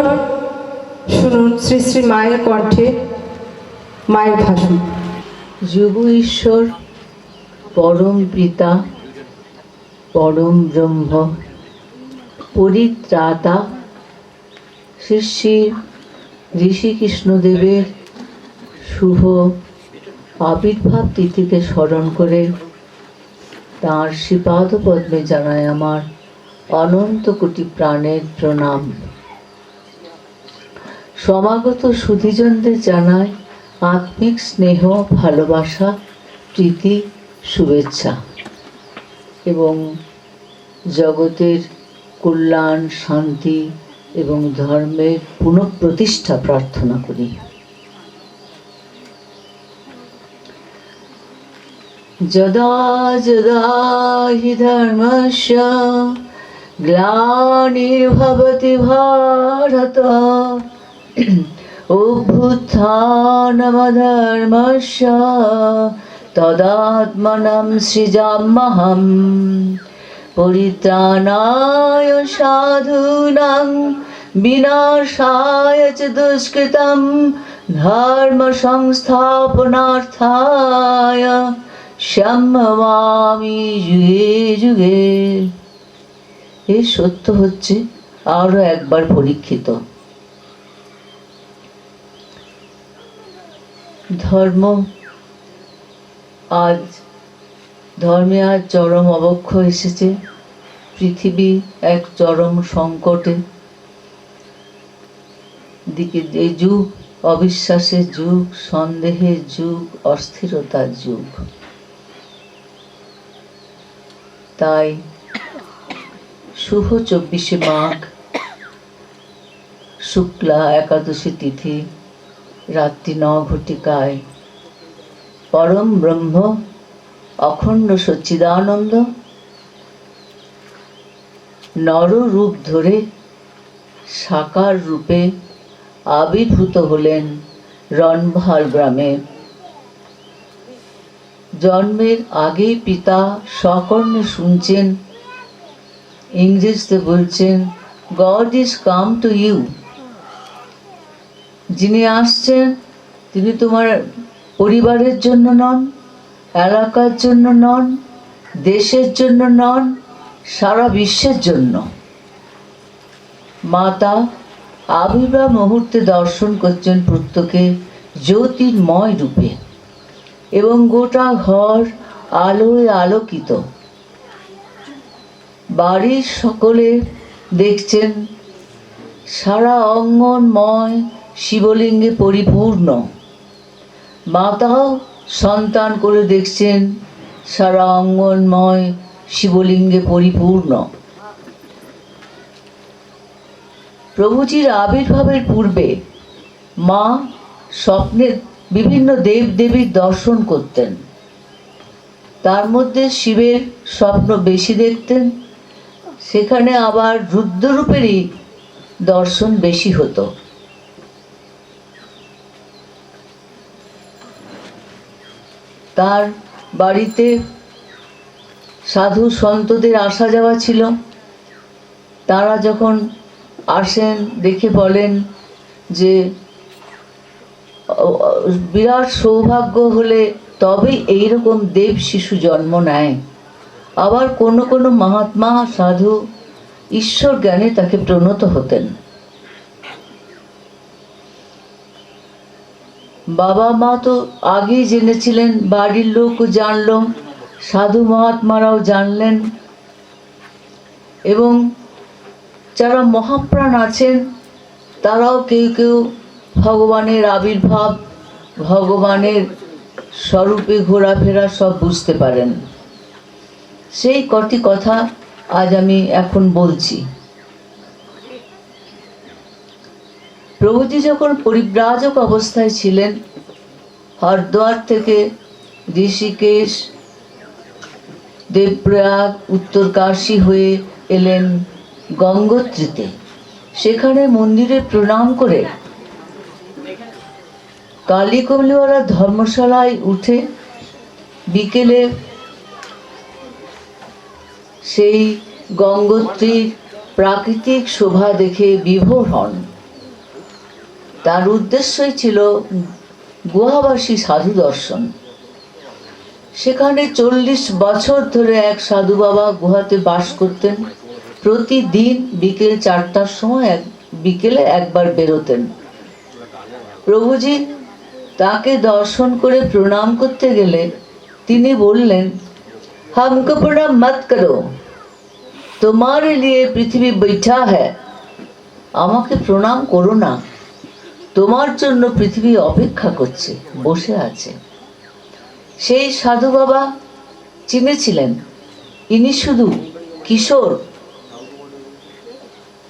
এবার শুনুন শ্রী শ্রী মায়ের কণ্ঠে মায়ের ভাষণ। যুগ ঈশ্বর পরম পিতা পরম ব্রহ্ম পরিত্রাতা শ্রী শ্রী ঋষিকৃষ্ণদেবের শুভ আবির্ভাব তিথিকে স্মরণ করে তাঁর শ্রীপাদ পদ্মে জানায় আমার অনন্ত কোটি প্রাণের প্রণাম। সমাগত সুধীজনদের জানায় আত্মিক স্নেহ, ভালোবাসা, প্রীতি, শুভেচ্ছা এবং জগতের কল্যাণ, শান্তি এবং ধর্মের পুনঃপ্রতিষ্ঠা প্রার্থনা করি। যদা যদা হি ধর্মস্য গ্লানির্ভবতি ভারত অভ্যুত্থানমধর্মস্য তদাত্মনম সৃজাম্যহম পরিত্রাণায় সাধূনাং বিনাশায় চ দুষ্কৃতম ধর্ম সংস্থাপনার্থায় সম্ভবামি যুগে যুগে। এই সত্য হচ্ছে আরো একবার পরীক্ষিত। ধর্মে আজ চরম অবক্ষয় এসেছে। পৃথিবী এক চরম সংকটে দিকে। এই যুগ অবিশ্বাসের যুগ, সন্দেহের যুগ, অস্থিরতার যুগ। তাই শুভ 24শে মাঘ শুক্লা একাদশী তিথি রাত্রি 9 ঘটিকায় পরম ব্রহ্ম অখণ্ড সচ্চিদানন্দ নর রূপ ধরে সাকার রূপে আবির্ভূত হলেন রণভাল গ্রামে। জন্মের আগেই পিতা সকর্ণে শুনছেন, ইংরেজিতে বলছেন, God is come to you. যিনি আসছেন তিনি তোমার পরিবারের জন্য নন, এলাকার জন্য নন, দেশের জন্য নন, সারা বিশ্বের জন্য। মাতা আবির্ভাব মুহূর্তে দর্শন করছেন প্রত্যেকে জ্যোতির্ময় রূপে এবং গোটা ঘর আলোয় আলোকিত। বাড়ির সকলে দেখছেন সারা অঙ্গনময় শিবলিঙ্গে পরিপূর্ণ। মাতাও সন্তান করে দেখছেন সারা অঙ্গনময় শিবলিঙ্গে পরিপূর্ণ। প্রভুজির আবির্ভাবের পূর্বে মা স্বপ্নে বিভিন্ন দেব দেবীর দর্শন করতেন। তার মধ্যে শিবের স্বপ্ন বেশি দেখতেন, সেখানে আবার রুদ্ররূপেরই দর্শন বেশি হতো। তার বাড়িতে সাধু সন্তদের আসা যাওয়া ছিল। তারা যখন আসেন দেখে বলেন যে বিরাট সৌভাগ্য হলে তবেই এইরকম দেব শিশু জন্ম নেয়। আবার কোনো কোনো মহাত্মা সাধু ঈশ্বর জ্ঞানে তাকে প্রণত হতেন। বাবা মা তো আগেই জেনেছিলেন, বাড়ির লোকও জানল, সাধু মহাত্মারাও জানলেন এবং যারা মহাপ্রাণ আছেন তারাও কেউ কেউ ভগবানের আবির্ভাব, ভগবানের স্বরূপে ঘোরাফেরা সব বুঝতে পারেন। সেই কটি কথা আজ আমি এখন বলছি। প্রভুজি যখন পরিব্রাজক অবস্থায় ছিলেন, হরিদ্বার থেকে ঋষিকেশ, দেবপ্রয়াগ, উত্তরকাশী হয়ে এলেন গঙ্গোত্রীতে। সেখানে মন্দিরে প্রণাম করে কালীকমলিওয়ালা ধর্মশালায় উঠে বিকেলে সেই গঙ্গোত্রীর প্রাকৃতিক শোভা দেখে বিভোর হন। তার উদ্দেশ্যই ছিল গুহাবাসী সাধু দর্শন। সেখানে 40 বছর ধরে এক সাধু বাবা গুহাতে বাস করতেন। প্রতিদিন বিকেল 4টার সময় বিকেলে একবার বেরোতেন। প্রভুজি তাকে দর্শন করে প্রণাম করতে গেলে তিনি বললেন, हमको प्रणाम मत करो, तुम्हारे लिए पृथ्वी बैठा है। আমাকে প্রণাম করো না, তোমার জন্য পৃথিবী অপেক্ষা করছে, বসে আছে। সেই সাধু বাবা চিনেছিলেন ইনি শুধু কিশোর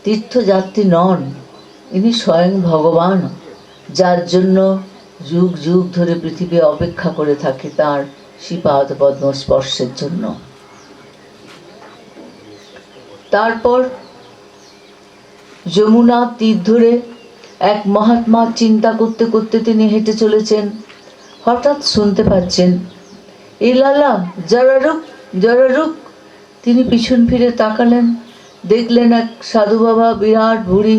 তীর্থযাত্রী নন, ইনি স্বয়ং ভগবান, যার জন্য যুগ যুগ ধরে পৃথিবী অপেক্ষা করে থাকে তার শ্রীপাদ পদ্ম স্পর্শের জন্য। তারপর যমুনা তীর ধরে এক মহাত্মা চিন্তা করতে করতে তিনি হেঁটে চলেছেন। হঠাৎ শুনতে পাচ্ছেন, এ লালা যারা রুক। তিনি পিছন ফিরে তাকালেন, দেখলেন এক সাধু বাবা বিরাট ভুঁড়ি,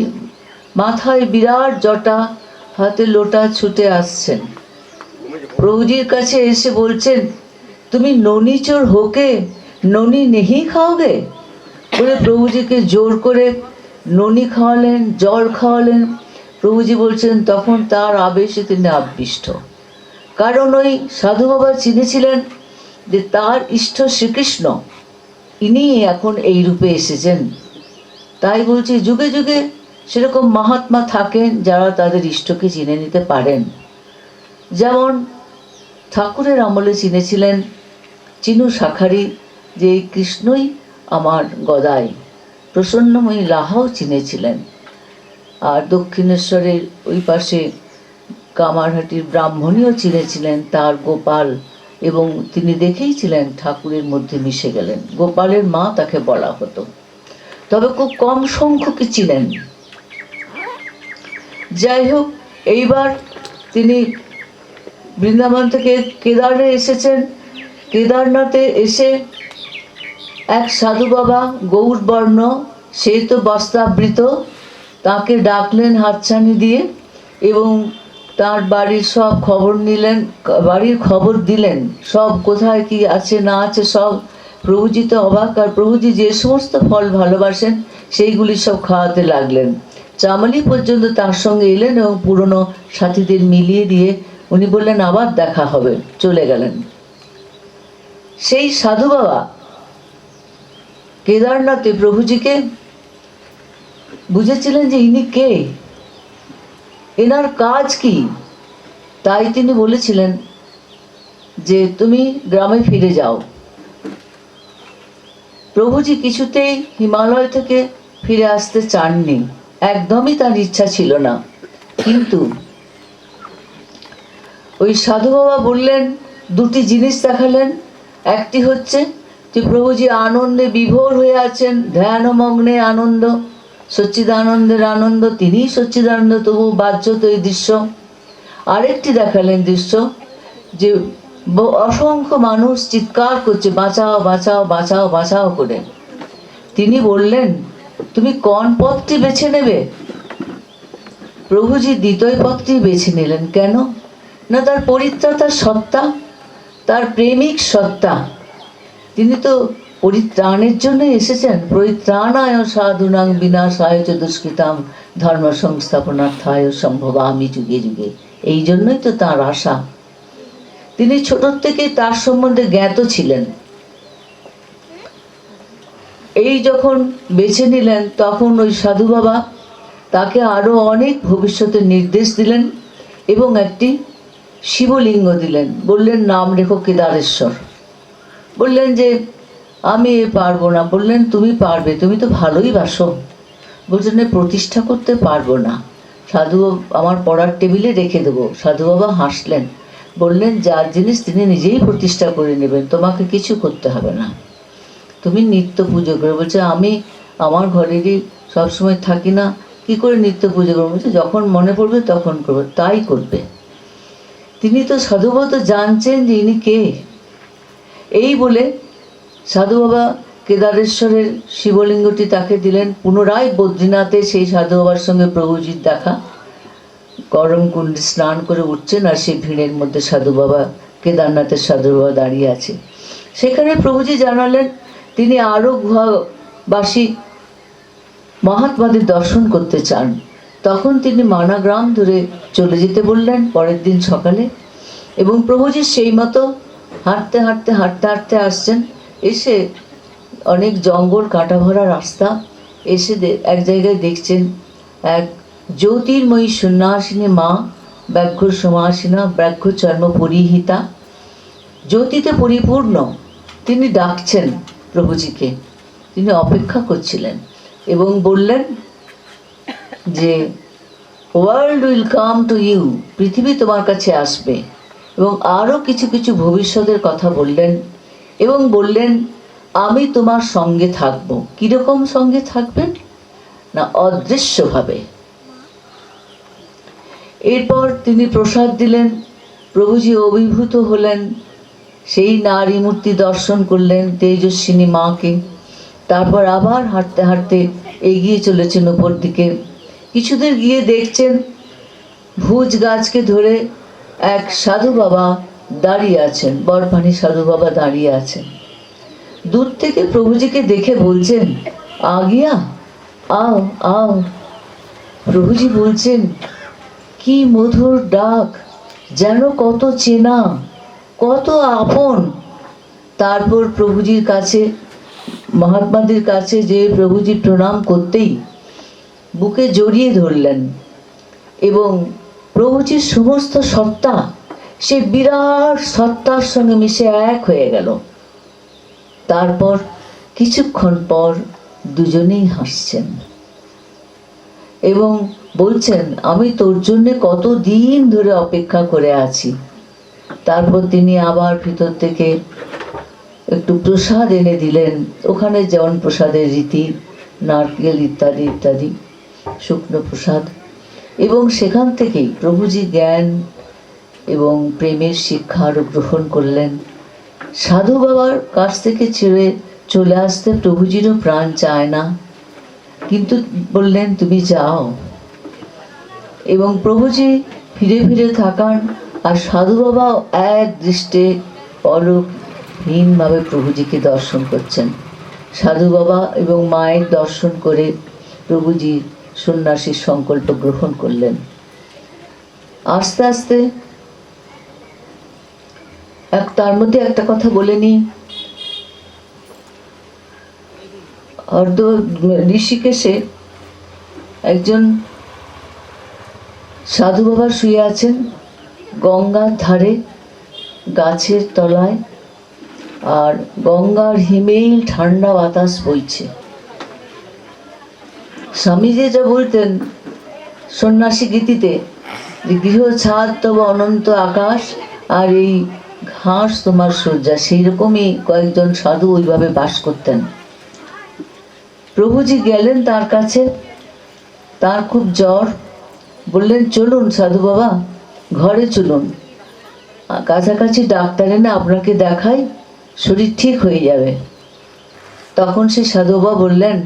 মাথায় বিরাট জটা, হাতে লোটা ছুটে আসছেন। প্রভুজির কাছে এসে বলছেন, তুমি ননি চোর হোকে ননি নেহি খাওগে? বলে প্রভুজিকে জোর করে ননি খাওয়ালেন, জল খাওয়ালেন। প্রভুজি বলছেন তখন তার আবেশে তিনি আবিষ্ট, কারণ ওই সাধু বাবা চিনেছিলেন যে তার ইষ্ট শ্রীকৃষ্ণ, ইনি এখন এই রূপে এসেছেন। তাই বলছি, যুগে যুগে সেরকম মহাত্মা থাকেন যারা তাদের ইষ্টকে চিনে নিতে পারেন। যেমন ঠাকুরের আমলে চিনেছিলেন চিনু শাখারি যে এই কৃষ্ণই আমার গদাই। প্রসন্নময়ী লাহাও চিনেছিলেন। আর দক্ষিণেশ্বরের ওই পাশে কামারহাটির ব্রাহ্মণীও চিনেছিলেন তার গোপাল, এবং তিনি দেখেইছিলেন ঠাকুরের মধ্যে মিশে গেলেন। গোপালের মা তাকে বলা হতো, তবে খুব কম সংখ্যকই ছিলেন। যাই হোক, এইবার তিনি বৃন্দাবন থেকে কেদারে এসেছেন। কেদারনাথে এসে এক সাধু বাবা গৌরবর্ণ, সে তো বস্ত্রাবৃত, তাকে ডাকলেন হাতছানি দিয়ে এবং তার বাড়ির সব খবর নিলেন, বাড়ির খবর দিলেন, সব কোথায় কি আছে না আছে সব। প্রভুজি তো অবাক, আর প্রভুজি যে সমস্ত ফল ভালোবাসেন সেইগুলি সব খাওয়াতে লাগলেন। চামালি পর্যন্ত তার সঙ্গে এলেন এবং পুরনো সাথীদের মিলিয়ে দিয়ে উনি বললেন আবার দেখা হবে, চলে গেলেন। সেই সাধু বাবা কেদারনাথে প্রভুজিকে বুঝেছিলেন যে ইনি কে, এনার কাজ কি। তাই তিনি বলেছিলেন যে তুমি গ্রামে ফিরে যাও। প্রভুজি কিছুতেই হিমালয় থেকে ফিরে আসতে চাননি, একদমই তার ইচ্ছা ছিল না। কিন্তু ওই সাধু বাবা বললেন, দুটি জিনিস দেখালেন। একটি হচ্ছে যে প্রভুজি আনন্দে বিভোর হয়ে আছেন, ধ্যানমগ্নে আনন্দ, সচ্চিদানন্দের আনন্দ, তিনিই সচ্চিদানন্দ, তবু বাহ্যত এই দৃশ্য। আরেকটি দেখালেন দৃশ্য যে অসংখ্য মানুষ চিৎকার করছে, বাঁচাও বাঁচাও বাঁচাও বাঁচাও করে। তিনি বললেন, তুমি কোন পথটি বেছে নেবে? প্রভুজি দ্বিতীয় পথটি বেছে নিলেন। কেন না, তার পরিত্রাতার সত্তা, তার প্রেমিক সত্তা। তিনি তো পরিত্রাণের জন্য এসেছেন। পরিত্রাণায় সাধুনাং বিনাশায় চ দুষ্কৃতাং ধর্ম সংস্থাপনার্থায় সম্ভবামি যুগে যুগে। এই জন্যই তো তার আশা। তিনি ছোট থেকে তার সম্বন্ধে জ্ঞাত ছিলেন। এই যখন বেছে নিলেন তখন ওই সাধু বাবা তাকে আরো অনেক ভবিষ্যতের নির্দেশ দিলেন এবং একটি শিবলিঙ্গ দিলেন। বললেন নাম রেখো কেদারেশ্বর। বললেন যে আমি পারবো না। বললেন তুমি পারবে, তুমি তো ভালোই বাসো। বলছেন প্রতিষ্ঠা করতে পারবো না, সাধু আমার পড়ার টেবিলে রেখে দেবো। সাধু বাবা হাসলেন, বললেন যার জিনিস তিনি নিজেই প্রতিষ্ঠা করে নেবেন, তোমাকে কিছু করতে হবে না, তুমি নিত্য পুজো করবে। বলছে আমি আমার ঘরেরই সবসময় থাকি না, কি করে নিত্য পুজো করবো? বলছে যখন মনে পড়বে তখন করবে। তাই করবে। তিনি তো সাধু বাবা তো জানছেন যে ইনি কে। এই বলে সাধু বাবা কেদারেশ্বরের শিবলিঙ্গটি তাকে দিলেন। পুনরায় বদ্রীনাথে সেই সাধু বাবার সঙ্গে প্রভুজির দেখা। গরম কুণ্ডে স্নান করে উঠছেন, আর সেই ভিড়ের মধ্যে সাধু বাবা, কেদারনাথের সাধু বাবা দাঁড়িয়ে আছে। সেখানে প্রভুজি জানালেন তিনি আরও গুহাবাসী মহাত্মাদের দর্শন করতে চান। তখন তিনি মানাগ্রাম ধরে চলে যেতে বললেন পরের দিন সকালে, এবং প্রভুজি সেই মতো হাঁটতে হাঁটতে হাঁটতে হাঁটতে আসছেন। এসে অনেক জঙ্গল কাটা ভরা রাস্তা, এসে এক জায়গায় দেখছেন এক জ্যোতির্ময়ী সন্ন্যাসিনী মা, ব্যাঘ্র সমাসিনা, ব্যাঘ্র চর্ম পরিহিতা, জ্যোতিতে পরিপূর্ণ। তিনি ডাকছেন প্রভুজিকে, তিনি অপেক্ষা করছিলেন এবং বললেন যে world will come to you, পৃথিবী তোমার কাছে আসবে। এবং আরও কিছু কিছু ভবিষ্যতের কথা বললেন এবং বললেন আমি তোমার সঙ্গে থাকবো। কীরকম সঙ্গে থাকবেন না, অদৃশ্যভাবে। এরপর তিনি প্রসাদ দিলেন, প্রভুজি অভিভূত হলেন, সেই নারী মূর্তি দর্শন করলেন, তেজস্বিনী মাকে। তারপর আবার হাঁটতে হাঁটতে এগিয়ে চলেছেন উপর দিকে। কিছুদূর গিয়ে দেখছেন ভুজ গাছকে ধরে এক সাধু বাবা দাঁড়িয়ে আছেন, বরফানি সাধু বাবা দাঁড়িয়ে আছেন। দূর থেকে প্রভুজিকে দেখে বলছেন আগিয়া আও আও। প্রভুজি বলছেন কি মধুর ডাক, যেন কত চেনা, কত আপন। তারপর প্রভুজির কাছে, মহাত্মাদের কাছে যে প্রভুজি প্রণাম করতেই বুকে জড়িয়ে ধরলেন এবং প্রভুজির সমস্ত সত্তা সে বিরাট সত্তার সঙ্গে মিশে এক হয়ে গেল। তারপর কিছুক্ষণ পর দুজনেই হাসছেন এবং বলছেন আমি তোর জন্যে কত দিন ধরে অপেক্ষা করে আছি। তারপর তিনি আবার ভিতর থেকে একটু প্রসাদ এনে দিলেন, ওখানে যেমন প্রসাদের রীতি, নারকেল ইত্যাদি ইত্যাদি শুকনো প্রসাদ। এবং সেখান থেকেই প্রভুজি জ্ঞান এবং প্রেমের শিক্ষা আরও গ্রহণ করলেন। সাধু বাবার কাছ থেকে ছেড়ে চলে আসতে প্রভুজিরও প্রাণ চায় না, কিন্তু বললেন তুমি যাও। এবং প্রভুজি ফিরে ফিরে থাকান, আর সাধু বাবা এক দৃষ্টে পলকহীনভাবে প্রভুজিকে দর্শন করছেন। সাধু বাবা এবং মায়ের দর্শন করে প্রভুজি সন্ন্যাসীর সংকল্প গ্রহণ করলেন। আস্তে আস্তে তার মধ্যে একটা কথা বলে নি, ঋষিকেশে একজন সাধু বাবা শুয়ে আছেন গঙ্গার ধারে গাছের তলায়, আর গঙ্গার হিমেল ঠান্ডা বাতাস বইছে। স্বামীজি যা বলতেন সন্ন্যাসী গীতিতে, গৃহ ছাদ তব অনন্ত আকাশ, আর এই ঘাস তোমার শয্যা, সেই রকমই কয়েকজন সাধু ওইভাবে বাস করতেন। প্রভুজি গেলেন তার কাছে, তার খুব জ্বর, বললেন চলুন সাধু বাবা ঘরে চলুন, কাছাকাছি ডাক্তার এনে আপনাকে দেখাই, শরীর ঠিক হয়ে যাবে। তখন সে সাধু বাবা বললেন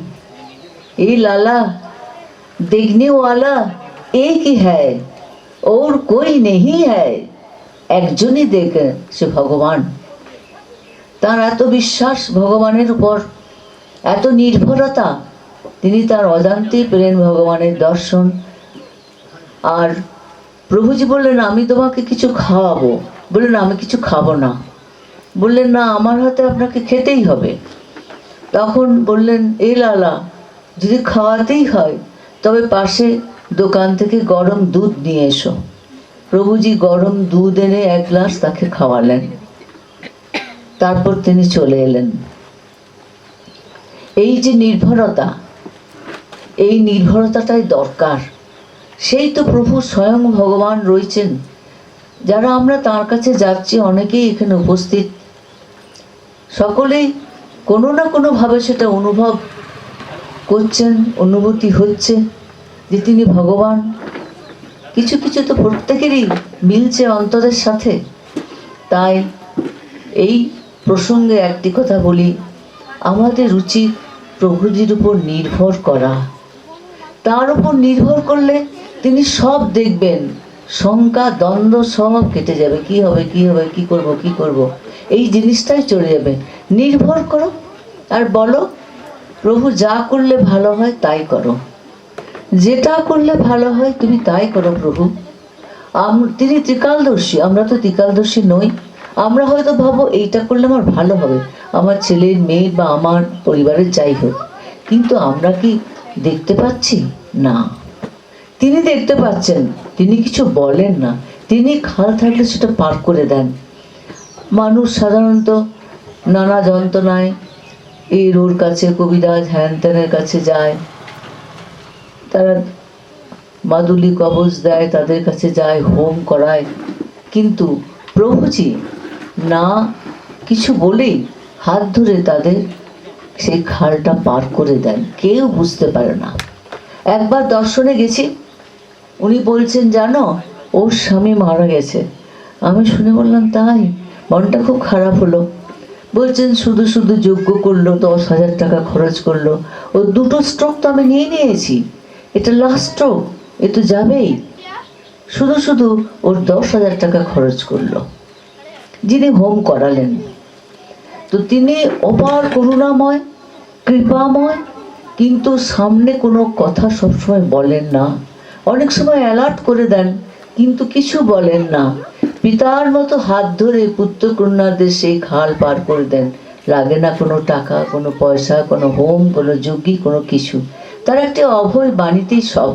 এই লালা দেখনে ওয়ালা एक ही है और कोई नहीं है, একজনই দেখে, সে ভগবান। তার এত বিশ্বাস ভগবানের উপর, এত নির্ভরতা, তিনি তার অজান্তেই পেলেন ভগবানের দর্শন। আর প্রভুজি বললেন আমি তোমাকে কিছু খাওয়াবো। বললেন আমি কিছু খাবো না। বললেন না আমার হাতে আপনাকে খেতেই হবে। তখন বললেন এই লালা যদি খাওয়াতেই হয় তবে পাশে দোকান থেকে গরম দুধ নিয়ে এসো। প্রভুজি গরম দুধ এনে এক গ্লাস তাকে খাওয়ালেন। তারপর তিনি চলে এলেন। এই যে নির্ভরতা, এই নির্ভরতাটাই দরকার। সেই তো প্রভু স্বয়ং ভগবান রয়েছেন। যারা আমরা তার কাছে যাচ্ছি, অনেকেই এখানে উপস্থিত, সকলেই কোনো না কোনোভাবে সেটা অনুভব করছেন, অনুভূতি হচ্ছে যে তিনি ভগবান। কিছু কিছু তো প্রত্যেকেরই মিলছে অন্তরের সাথে। তাই এই প্রসঙ্গে একটি কথা বলি, আমাদের উচিত প্রভুজির উপর নির্ভর করা। তার উপর নির্ভর করলে তিনি সব দেখবেন, শঙ্কা দ্বন্দ্ব সব কেটে যাবে, কি হবে কি হবে, কি করব কি করব, এই জিনিসটাই চলে যাবে। নির্ভর করো আর বলো, প্রভু যা করলে ভালো হয় তাই করো, যেটা করলে ভালো হয় তুমি তাই করো প্রভু। তিনি ত্রিকালদর্শী, আমরা তো ত্রিকালদর্শী নই। আমরা হয়তো ভাবো এইটা করলে আমার ভালো হবে, আমার ছেলের মেয়ের বা আমার পরিবারের যাই হোক, কিন্তু আমরা কি দেখতে পাচ্ছি? না, তিনি দেখতে পাচ্ছেন, তিনি কিছু বলেন না, তিনি খাল থাকলে সেটা পার করে দেন। মানুষ সাধারণত নানা যন্ত্রণায় এর ওর কাছে, কবিরাজ হ্যান ত্যানের কাছে যায়, তারা মাদুলি কবজ দেয়, তাদের কাছে যায়, হোম করায়, কিন্তু প্রভুজি না কিছু বলেই হাত ধরে তাদের সেই খালটা পার করে দেন, কেউ বুঝতে পারে না। একবার দর্শনে গেছি, উনি বলছেন জানো ওর স্বামী মারা গেছে। আমি শুনে বললাম তাই? মনটা খুব খারাপ হলো। বলছেন শুধু শুধু যজ্ঞ করলো, 10,000 টাকা খরচ করলো, ও 2টো স্ট্রোক তো আমি নিয়ে নিয়েছি, এটা লাস্ট স্ট্রোক, এ তো যাবেই, শুধু শুধু ওর 10,000 টাকা খরচ করলো। যিনি হোম করালেন, তো তিনি অপার করুণাময়, কৃপাময়, কিন্তু সামনে কোনো কথা সবসময় বলেন না। অনেক সময় অ্যালার্ট করে দেন, কিন্তু কিছু বলেন না। পিতার মতো হাত ধরে পুত্র কন্যাদের সেই খাল পার করে দেন। লাগে না কোনো টাকা, কোনো পয়সা, কোনো হোম, কোনো যজ্ঞী, কোনো কিছু। তার একটি অভয় বাণীতেই সব।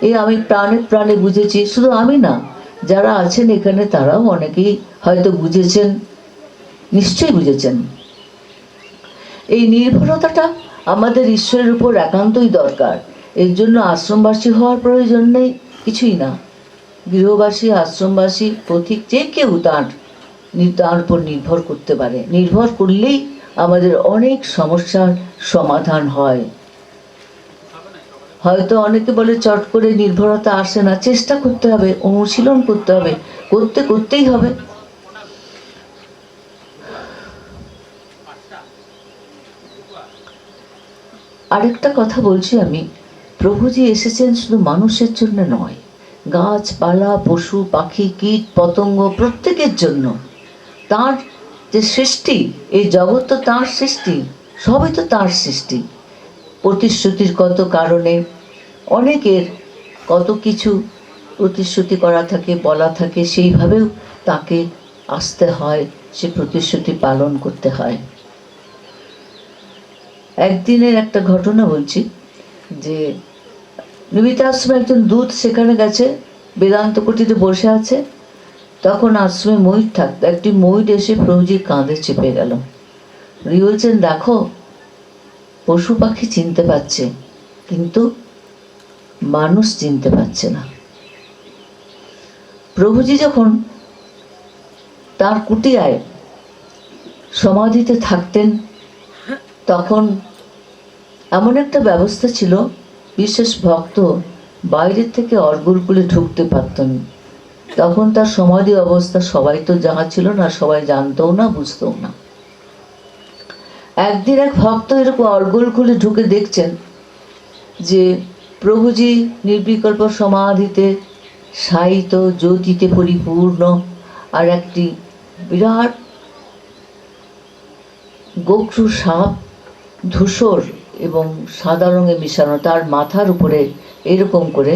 এ আমি প্রাণে প্রাণে বুঝেছি, শুধু আমি না, যারা আছেন এখানে তারাও অনেকেই হয়তো বুঝেছেন, নিশ্চয়ই বুঝেছেন। এই নির্ভরতাটা আমাদের ঈশ্বরের উপর একান্তই দরকার। এর জন্য আশ্রমবাসী হওয়ার প্রয়োজন নেই, কিছুই না। গৃহবাসী, আশ্রমবাসী, পথিক, যে কেউ তার উপর নির্ভর করতে পারে। নির্ভর করলেই আমাদের অনেক সমস্যার সমাধান হয়। হয়তো অনেকে বলে চট করে নির্ভরতা আসে না, চেষ্টা করতে হবে, অনুশীলন করতে হবে, করতেই হবে। আরেকটা কথা বলছি আমি, প্রভুজি এসেছেন শুধু মানুষের জন্য নয়, গাছপালা, পশু পাখি, কীট পতঙ্গ, প্রত্যেকের জন্য। তার যে সৃষ্টি, এই জগৎ তো তাঁর সৃষ্টি, সবই তো তাঁর সৃষ্টি। প্রতিশ্রুতির কত কারণে অনেকের কত কিছু প্রতিশ্রুতি করা থাকে, বলা থাকে, সেইভাবেও তাকে আসতে হয়, সে প্রতিশ্রুতি পালন করতে হয়। একদিনের একটা ঘটনা বলছি, যে নিমিত আশ্রমে একজন দূত সেখানে গেছে, বেদান্ত কুটিতে বসে আছে। তখন আশ্রমে ময়ূর থাকতো, একটি ময়ূর এসে প্রভুজির কাঁধে চেপে গেল। উনি বলছেন দেখো, পশু পাখি চিনতে পারছে, কিন্তু মানুষ চিনতে পারছে না। প্রভুজি যখন তার কুটিয়ায় সমাধিতে থাকতেন, তখন এমন একটা ব্যবস্থা ছিল, বিশেষ ভক্ত বাইরের থেকে অর্গলকুলে ঢুকতে পারতেন। তখন তার সমাধি অবস্থা সবাই তো জানা ছিল না, সবাই জানতেও না, বুঝতেও না। একদিন এক ভক্ত এরকম অর্গলকুলে ঢুকে দেখছেন যে প্রভুজি নির্বিকল্প সমাধিতে শায়িত, জ্যোতিতে পরিপূর্ণ, আর একটি বিরাট গোখ্র সাপ, ধূসর এবং সাদা রঙে মিশানো, তার মাথার উপরে এরকম করে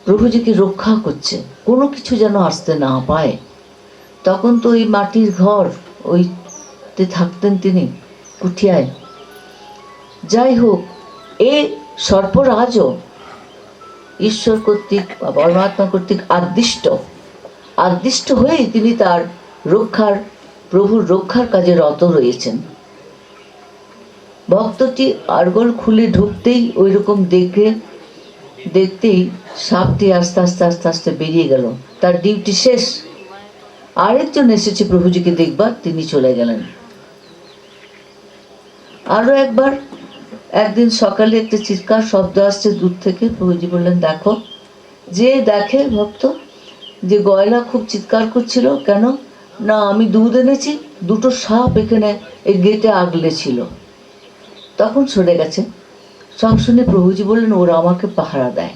প্রভুজিকে রক্ষা করছে, কোনো কিছু যেন আসতে না পায়। তখন তো ওই মাটির ঘর, ওইতে থাকতেন তিনি কুঠিয়ায়। যাই হোক, এ সর্পরাজও ঈশ্বর কর্তৃক বা পরমাত্মা কর্তৃক আদিষ্ট হয়েই তিনি তার প্রভুর রক্ষার কাজে রত রয়েছেন। ভক্তটি আর্গল খুলে ঢুকতেই ওই রকম দেখতেই সাপটি আস্তে আস্তে আস্তে আস্তে বেরিয়ে গেল, তার ডিউটি শেষ। আরেকজন এসেছে প্রভুজিকে দেখবার, তিনি চলে গেলেন। আরো একদিন সকালে একটা চিৎকার শব্দ আসছে দূর থেকে। প্রভুজি বললেন দেখো। যে দেখে ভক্ত যে গয়লা খুব চিৎকার করছিল, কেন না আমি দুধ এনেছি, 2টো সাপ এখানে এই গেটে আগলে ছিল। তখন সরে গেছে। সব শুনে প্রভুজি বললেন ওরা আমাকে পাহারা দেয়।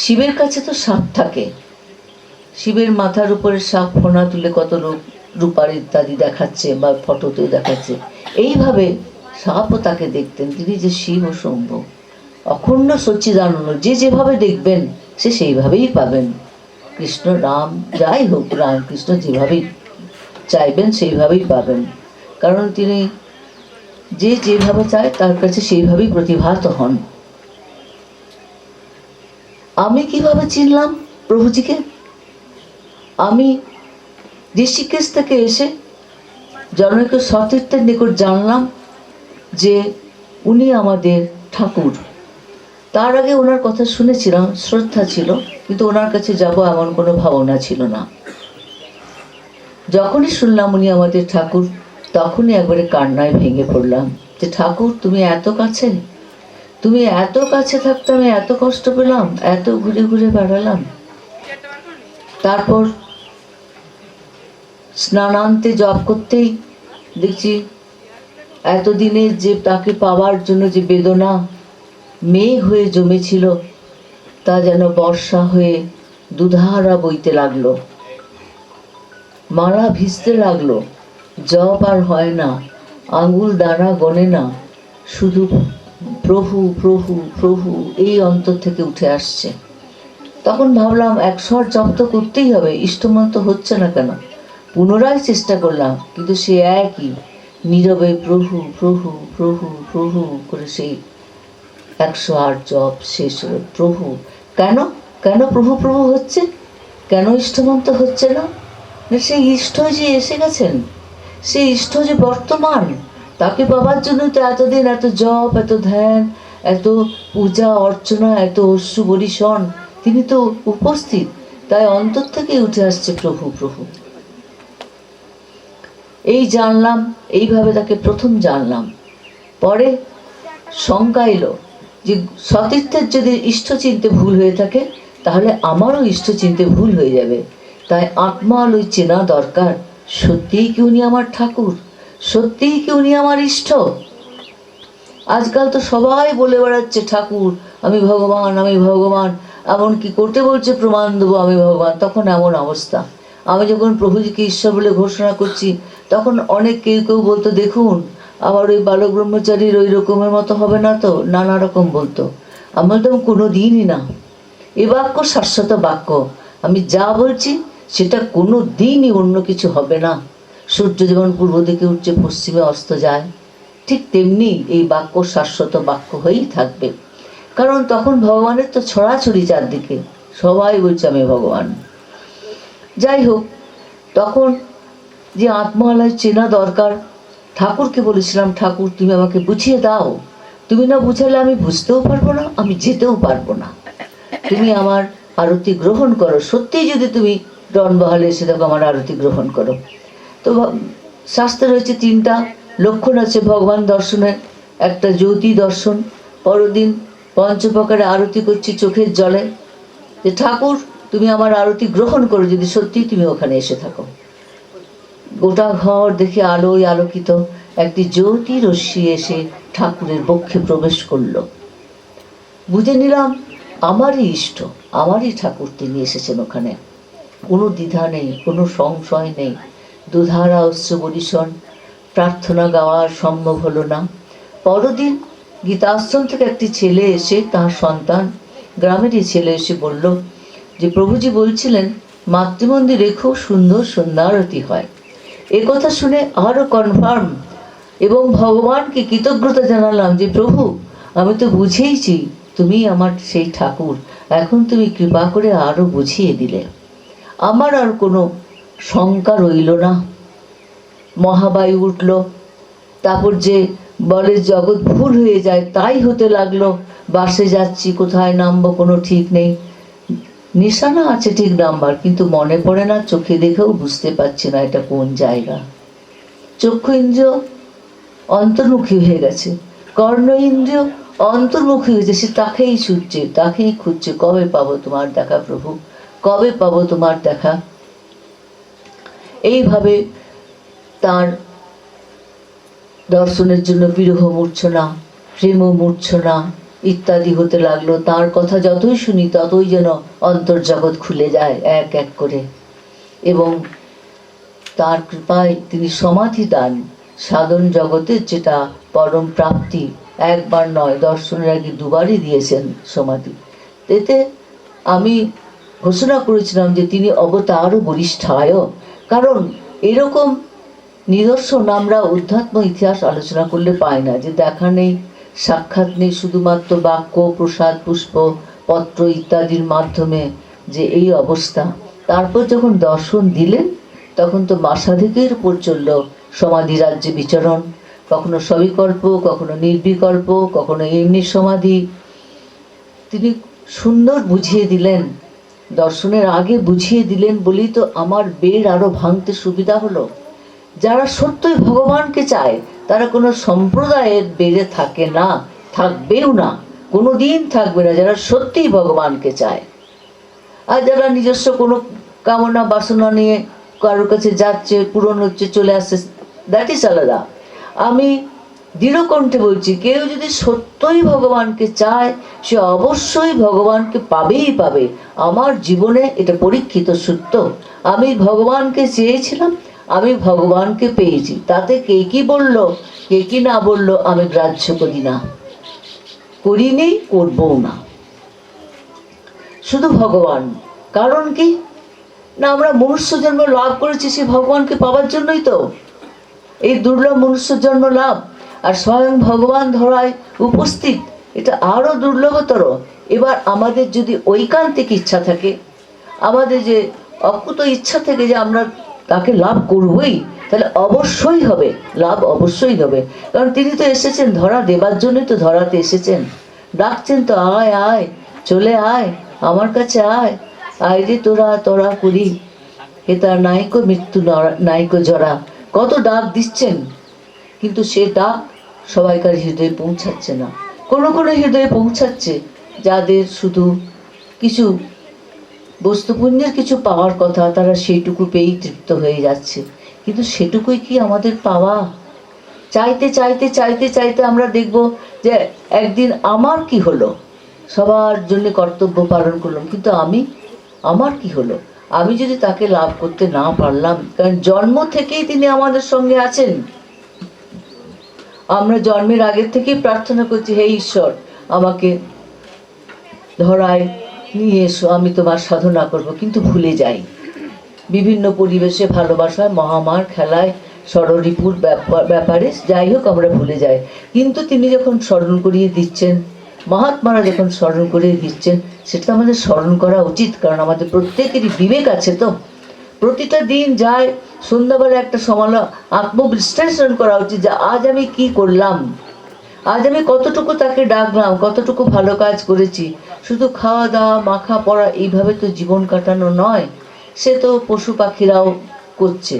শিবের কাছে তো সাপ থাকে, শিবের মাথার উপরে সাপ ফোনা তুলে কত রূপার ইত্যাদি দেখাচ্ছে বা ফটোতেও দেখাচ্ছে। এইভাবে সাপও তাকে দেখতেন। তিনি যে শিব ও শম্ভু, অখণ্ড সচ্চিদানন্দ, যে যেভাবে দেখবেন সে সেইভাবেই পাবেন। কৃষ্ণ রাম যাই হোক, রামকৃষ্ণ যেভাবেই চাইবেন সেইভাবেই পাবেন, কারণ তিনি যে যেভাবে চায় তার কাছে সেইভাবেই প্রতিভাত হন। আমি কিভাবে চিনলাম প্রভুজিকে? আমি ঋষিকেশ থেকে এসে জনৈক সতীর্থের নিকট জানলাম যে উনি আমাদের ঠাকুর। তার আগে ওনার কথা শুনেছিলাম, শ্রদ্ধা ছিল, কিন্তু ওনার কাছে যাব এমন কোনো ভাবনা ছিল না। যখনই শুনলাম উনি আমাদের ঠাকুর, তখনই একবারে কান্নায় ভেঙে পড়লাম যে ঠাকুর তুমি এত কাছে, তুমি এত কাছে থাকতে আমি এত কষ্ট পেলাম, এত ঘুরে ঘুরে বেড়ালাম। তারপর স্নানান্তে জপ করতেই দেখছি এতদিনে যে তাকে পাওয়ার জন্য যে বেদনা মেঘ হয়ে জমেছিল তা যেন বর্ষা হয়ে দুধারা বইতে লাগলো, মালা ভিজতে লাগলো, জপ আর হয় না, আঙুল দানা গনে না, শুধু প্রভু প্রভু প্রভু এই অন্তর থেকে উঠে আসছে। তখন ভাবলাম একশর জপ তো করতেই হবে, ইষ্টমন্ত্র হচ্ছে না কেন? পুনরায় চেষ্টা করলাম, কিন্তু সে একই নীরবে প্রভু প্রভু প্রভু প্রভু করে সেই 108 জপ শেষ হলো। প্রভু কেন কেন প্রভু প্রভু হচ্ছে, কেন ইষ্টমন্ত্র হচ্ছে না? সেই ইষ্ট যে এসে গেছেন, সেই ইষ্ট যে বর্তমান, তাকে পাবার জন্য তো এতদিন এত জপ, এত ধ্যান, এত পূজা অর্চনা, এত অশ্রু বরিশন, তিনি তো উপস্থিত। তাই অন্তর থেকে উঠে আসছে প্রভু প্রভু। এই জানলাম, এইভাবে তাকে প্রথম জানলাম। পরে শঙ্কা এলো যে সতীর্থের যদি ইষ্ট চিনতে ভুল হয়ে থাকে তাহলে আমারও ইষ্ট চিনতে ভুল হয়ে যাবে। তাই আত্মালয় চেনা দরকার, সত্যিই কি উনি আমার ঠাকুর, সত্যিই কি উনি আমার ইষ্ট? আজকাল তো সবাই বলে বেড়াচ্ছে ঠাকুর, আমি ভগবান, আমি ভগবান, এমনকি কোর্টে বলছে প্রমাণ দেবো আমি ভগবান। তখন এমন অবস্থা, আমি যখন প্রভুজিকে ঈশ্বর বলে ঘোষণা করছি তখন অনেক কেউ কেউ বলতো দেখুন আবার ওই বালক ব্রহ্মচারীর ওই রকমের মতো হবে না তো, নানা রকম বলতো। আমি বলতাম কোনো দিনই না, এ বাক্য শাশ্বত বাক্য, আমি যা বলছি সেটা কোনো দিনই অন্য কিছু হবে না। সূর্য যেমন পূর্ব দিকে উঠছে পশ্চিমে অস্ত যায়, ঠিক তেমনি এই বাক্য শাশ্বত বাক্য হয়েই থাকবে। কারণ তখন ভগবানের তো ছড়াছড়ি চারদিকে, সবাই বলছে আমি ভগবান। যাই হোক, তখন যে আত্মালয় চেনা দরকার, ঠাকুরকে বলেছিলাম ঠাকুর তুমি আমাকে বুঝিয়ে দাও, তুমি না বুঝালে আমি বুঝতেও পারবো না, আমি যেতেও পারবো না, তুমি আমার আরতি গ্রহণ করো, সত্যিই যদি তুমি ডনবহালে এসে দেখো আমার আরতি গ্রহণ করো। তো শাস্ত্রে রয়েছে 3টা লক্ষণ আছে ভগবান দর্শনের। একটা জ্যোতি দর্শন, পরদিন পঞ্চপ্রকারে আরতি করছি চোখের জলে, যে ঠাকুর তুমি আমার আরতি গ্রহণ করো যদি সত্যিই তুমি ওখানে এসে থাকো। গোটা ঘর দেখে আলোয় আলোকিত একটি জ্যোতি রশ্মি এসে ঠাকুরের বক্ষে প্রবেশ করলো। বুঝে নিলাম আমারই ইষ্ট, আমারই ঠাকুর, তিনি এসেছেন ওখানে। কোনো দ্বিধা নেই, কোনো সংশয় নেই। দুধারা অশ্রু বরিশন, প্রার্থনা গাওয়া সম্ভব হলো না। পরদিন গীতাশ্রম থেকে একটি ছেলে এসে, তার সন্তান গ্রামেরই ছেলে এসে বলল যে প্রভুজি বলছিলেন মাতৃমন্দিরে খুব সুন্দর সন্ধ্যারতি হয়। এ কথা শুনে আরও কনফার্ম এবং ভগবানকে কৃতজ্ঞতা জানালাম যে প্রভু আমি তো বুঝেইছি তুমি আমার সেই ঠাকুর, এখন তুমি কৃপা করে আরও বুঝিয়ে দিলে, আমার আর কোনো শঙ্কা রইল না। মহাবায়ু উঠল, তারপর যে বলে জগৎ ভুল হয়ে যায় তাই হতে লাগলো। বাসে যাচ্ছি, কোথায় নামবো কোনো ঠিক নেই, নিশানা আছে ঠিক নাম্বার, কিন্তু মনে পড়ে না, চোখে দেখেও বুঝতে পারছি না এটা কোন জায়গা। চক্ষু ইন্দ্রিয় অন্তর্মুখী হয়ে গেছে, কর্ণ ইন্দ্রিয় অন্তর্মুখী হয়েছে, সে তাকেই ছুটছে, তাকেই খুঁজছে, কবে পাবো তোমার দেখা প্রভু, কবে পাবো তোমার দেখা। এইভাবে তার দর্শনের জন্য বিরহ মূর্ছনা, প্রেম মূর্ছনা, ইত্যাদি হতে লাগলো। তার কথা যতই শুনি ততই যেন অন্তর্জগৎ খুলে যায় এক এক করে, এবং তার কৃপায় তিনি সমাধি দান, সাধন জগতের যেটা পরম প্রাপ্তি, একবার নয়, দর্শনের আগে দুবারই দিয়েছেন সমাধি। এতে আমি ঘোষণা করেছিলাম যে তিনি অবতার বরিষ্ঠায়, কারণ এরকম নিদর্শন আমরা অধ্যাত্ম ইতিহাস আলোচনা করলে পাই না, যে দেখা নেই, সাক্ষাৎ নেই, শুধুমাত্র বাক্য, প্রসাদ, পুষ্প, পত্র ইত্যাদির মাধ্যমে যে এই অবস্থা। তারপর যখন দর্শন দিলেন তখন তো মাসাধিকের উপর চলল সমাধি রাজ্যে বিচরণ, কখনো সবিকল্প, কখনো নির্বিকল্প, কখনো এমনি সমাধি। তিনি সুন্দর বুঝিয়ে দিলেন, দর্শনের আগে বুঝিয়ে দিলেন বলেই তো আমার বেড় আরো ভাঙতে সুবিধা হলো। যারা সত্যই ভগবানকে চায় তারা কোনো সম্প্রদায়ের বেড়ে থাকে না, থাকবেও না, কোনো দিন থাকবে না, যারা সত্যিই ভগবানকে চায়। আর যারা নিজস্ব কোনো কামনা বাসনা নিয়ে কারোর কাছে যাচ্ছে, পূরণ হচ্ছে, চলে আসছে, দ্যাট ইজ আলাদা। আমি দৃঢ়কণ্ঠে বলছি, কেউ যদি সত্যই ভগবানকে চায় সে অবশ্যই ভগবানকে পাবেই পাবে। আমার জীবনে এটা পরীক্ষিত সত্য। আমি ভগবানকে চেয়েছিলাম, আমি ভগবানকে পেয়েছি। তাতে কে কি বলল, কে কি না বলল, আমি গ্রাহ্য করি না, করিনি, করবও না। শুধু ভগবান। কারণ কি না, আমরা মনুষ্য জন্ম লাভ করেছি সে ভগবানকে পাওয়ার জন্যই তো, এই দুর্লভ মনুষ্য জন্ম লাভ। আর স্বয়ং ভগবান ধরায় উপস্থিত, এটা আরো দুর্লভতর। এবার আমাদের যদি ঐকান্তিক ইচ্ছা থাকে, আমাদের যে অকুত ইচ্ছা থেকে যে আমরা তাকে লাভ করবই, তাহলে অবশ্যই হবে লাভ, অবশ্যই হবে। কারণ তিনি তো এসেছেন ধরা দেবার জন্যই তো ধরাতে এসেছেন। ডাকছেন তো, আয় আয়, চলে আয়, আমার কাছে আয়, আয় রে তোরা তোরা করি, হে তার নাইকো মৃত্যু নাইকো জরা। কত ডাক দিচ্ছেন, কিন্তু সে ডাক সবাইকার হৃদয়ে পৌঁছাচ্ছে না। কোনো কোনো হৃদয়ে পৌঁছাচ্ছে যাদের শুধু কিছু বস্তুপুঞ্জের কিছু পাওয়ার কথা, তারা সেইটুকু পেয়েই তৃপ্ত হয়ে যাচ্ছে। কিন্তু সেটুকুই কি আমাদের পাওয়া? চাইতে চাইতে চাইতে চাইতে আমরা দেখব যে একদিন আমার কি হলো, সবার জন্য কর্তব্য পালন করলাম, কিন্তু আমার কি হলো? আমি যদি তাকে লাভ করতে না পারলাম, কারণ জন্ম থেকেই তিনি আমাদের সঙ্গে আছেন। আমরা জন্মের আগের থেকেই প্রার্থনা করছি, হে ঈশ্বর আমাকে ধরায় নিয়ে এসো, আমি তোমার সাধনা করব, কিন্তু ভুলে যাই বিভিন্ন পরিবেশে, ভালোবাসায়, মহামার খেলায়, ষড়রিপুর ব্যাপারে, যাই হোক আমরা ভুলে যাই। কিন্তু তিনি যখন স্মরণ করিয়ে দিচ্ছেন, মহাত্মারা যখন স্মরণ করিয়ে দিচ্ছেন, সেটা আমাদের স্মরণ করা উচিত। কারণ আমাদের প্রত্যেকেরই বিবেক আছে তো। প্রতিটা দিন যায় সন্ধ্যাবেলা একটা আত্মবিশ্লেষণ করা উচিত যে আজ আমি কি করলাম, আজ আমি কতটুকু তাকে ডাকলাম, কতটুকু ভালো কাজ করেছি। শুধু খাওয়া দাওয়া, মাখা পড়া, এইভাবে তো জীবন কাটানো নয়। সে তো পশু পাখিরাও করছে।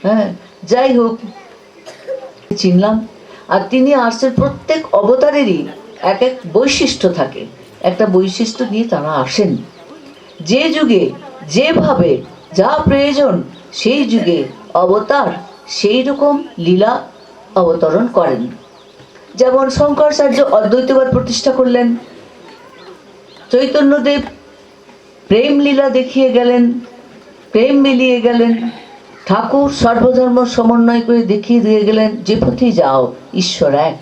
হ্যাঁ, যাই হোক, চিনলাম। আর তিনি আসছেন, প্রত্যেক অবতারেরই এক এক বৈশিষ্ট্য থাকে, একটা বৈশিষ্ট্য নিয়ে তারা আসেন। যে যুগে যেভাবে যা প্রয়োজন, সেই যুগে অবতার সেই রকম লীলা অবতরণ করেন। যেমন শঙ্করাচার্য অদ্বৈতবাদ প্রতিষ্ঠা করলেন, চৈতন্যদেব প্রেম লীলা দেখিয়ে গেলেন, প্রেম মিলিয়ে গেলেন, ঠাকুর সর্বধর্ম সমন্বয় করে দেখিয়ে দিয়ে গেলেন যে পথে যাও ঈশ্বর এক।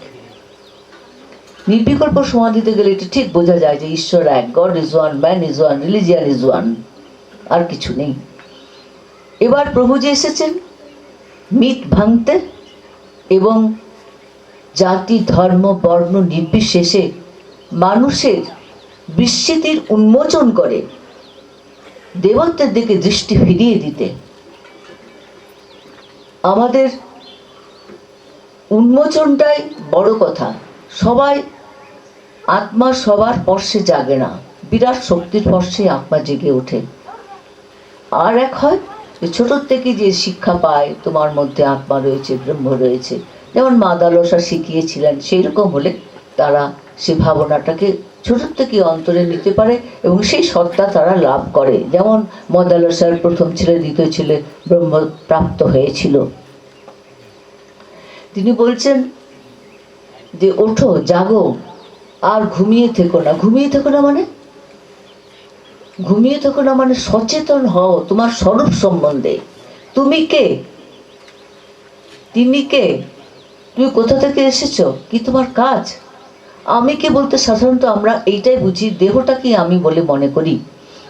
নির্বিকল্প সমাধিতে গেলে এটা ঠিক বোঝা যায় যে ঈশ্বর এক, God is one, man is one, religion is one, আর কিছু নেই। এবার প্রভু যে এসেছেন মিথ ভাঙতে এবং জাতি ধর্ম বর্ণ নির্বিশেষে মানুষের বিস্মৃতির উন্মোচন করে দেবত্বের দিকে দৃষ্টি ফিরিয়ে দিতে। আমাদের উন্মোচনটাই বড় কথা। সবাই আত্মা সবার স্পর্শে জাগে না, বিরাট শক্তির স্পর্শে আত্মা জেগে ওঠে। আর এক হয় ছোটোর থেকে যে শিক্ষা পায়, তোমার মধ্যে আত্মা রয়েছে, ব্রহ্ম রয়েছে, যেমন মা দালসা শিখিয়েছিলেন, সেই রকম হলে তারা সে ভাবনাটাকে ছোটোর থেকে অন্তরে নিতে পারে এবং সেই সত্তা তারা লাভ করে। যেমন মদালসার প্রথম ছেলে, দ্বিতীয় ছেলে ব্রহ্মপ্রাপ্ত হয়েছিল। তিনি বলছেন যে ওঠো, জাগো, আর ঘুমিয়ে থেকো না। ঘুমিয়ে থেকো না মানে, ঘুমিয়ে থেকো না মানে সচেতন হও তোমার স্বরূপ সম্বন্ধে। তুমি কে, তিনি কে, তুমি কোথা থেকে এসেছো, কি তোমার কাজ। আমি কে বলতে সাধারণত আমরা এইটাই বুঝি, দেহটাকে আমি বলে মনে করি,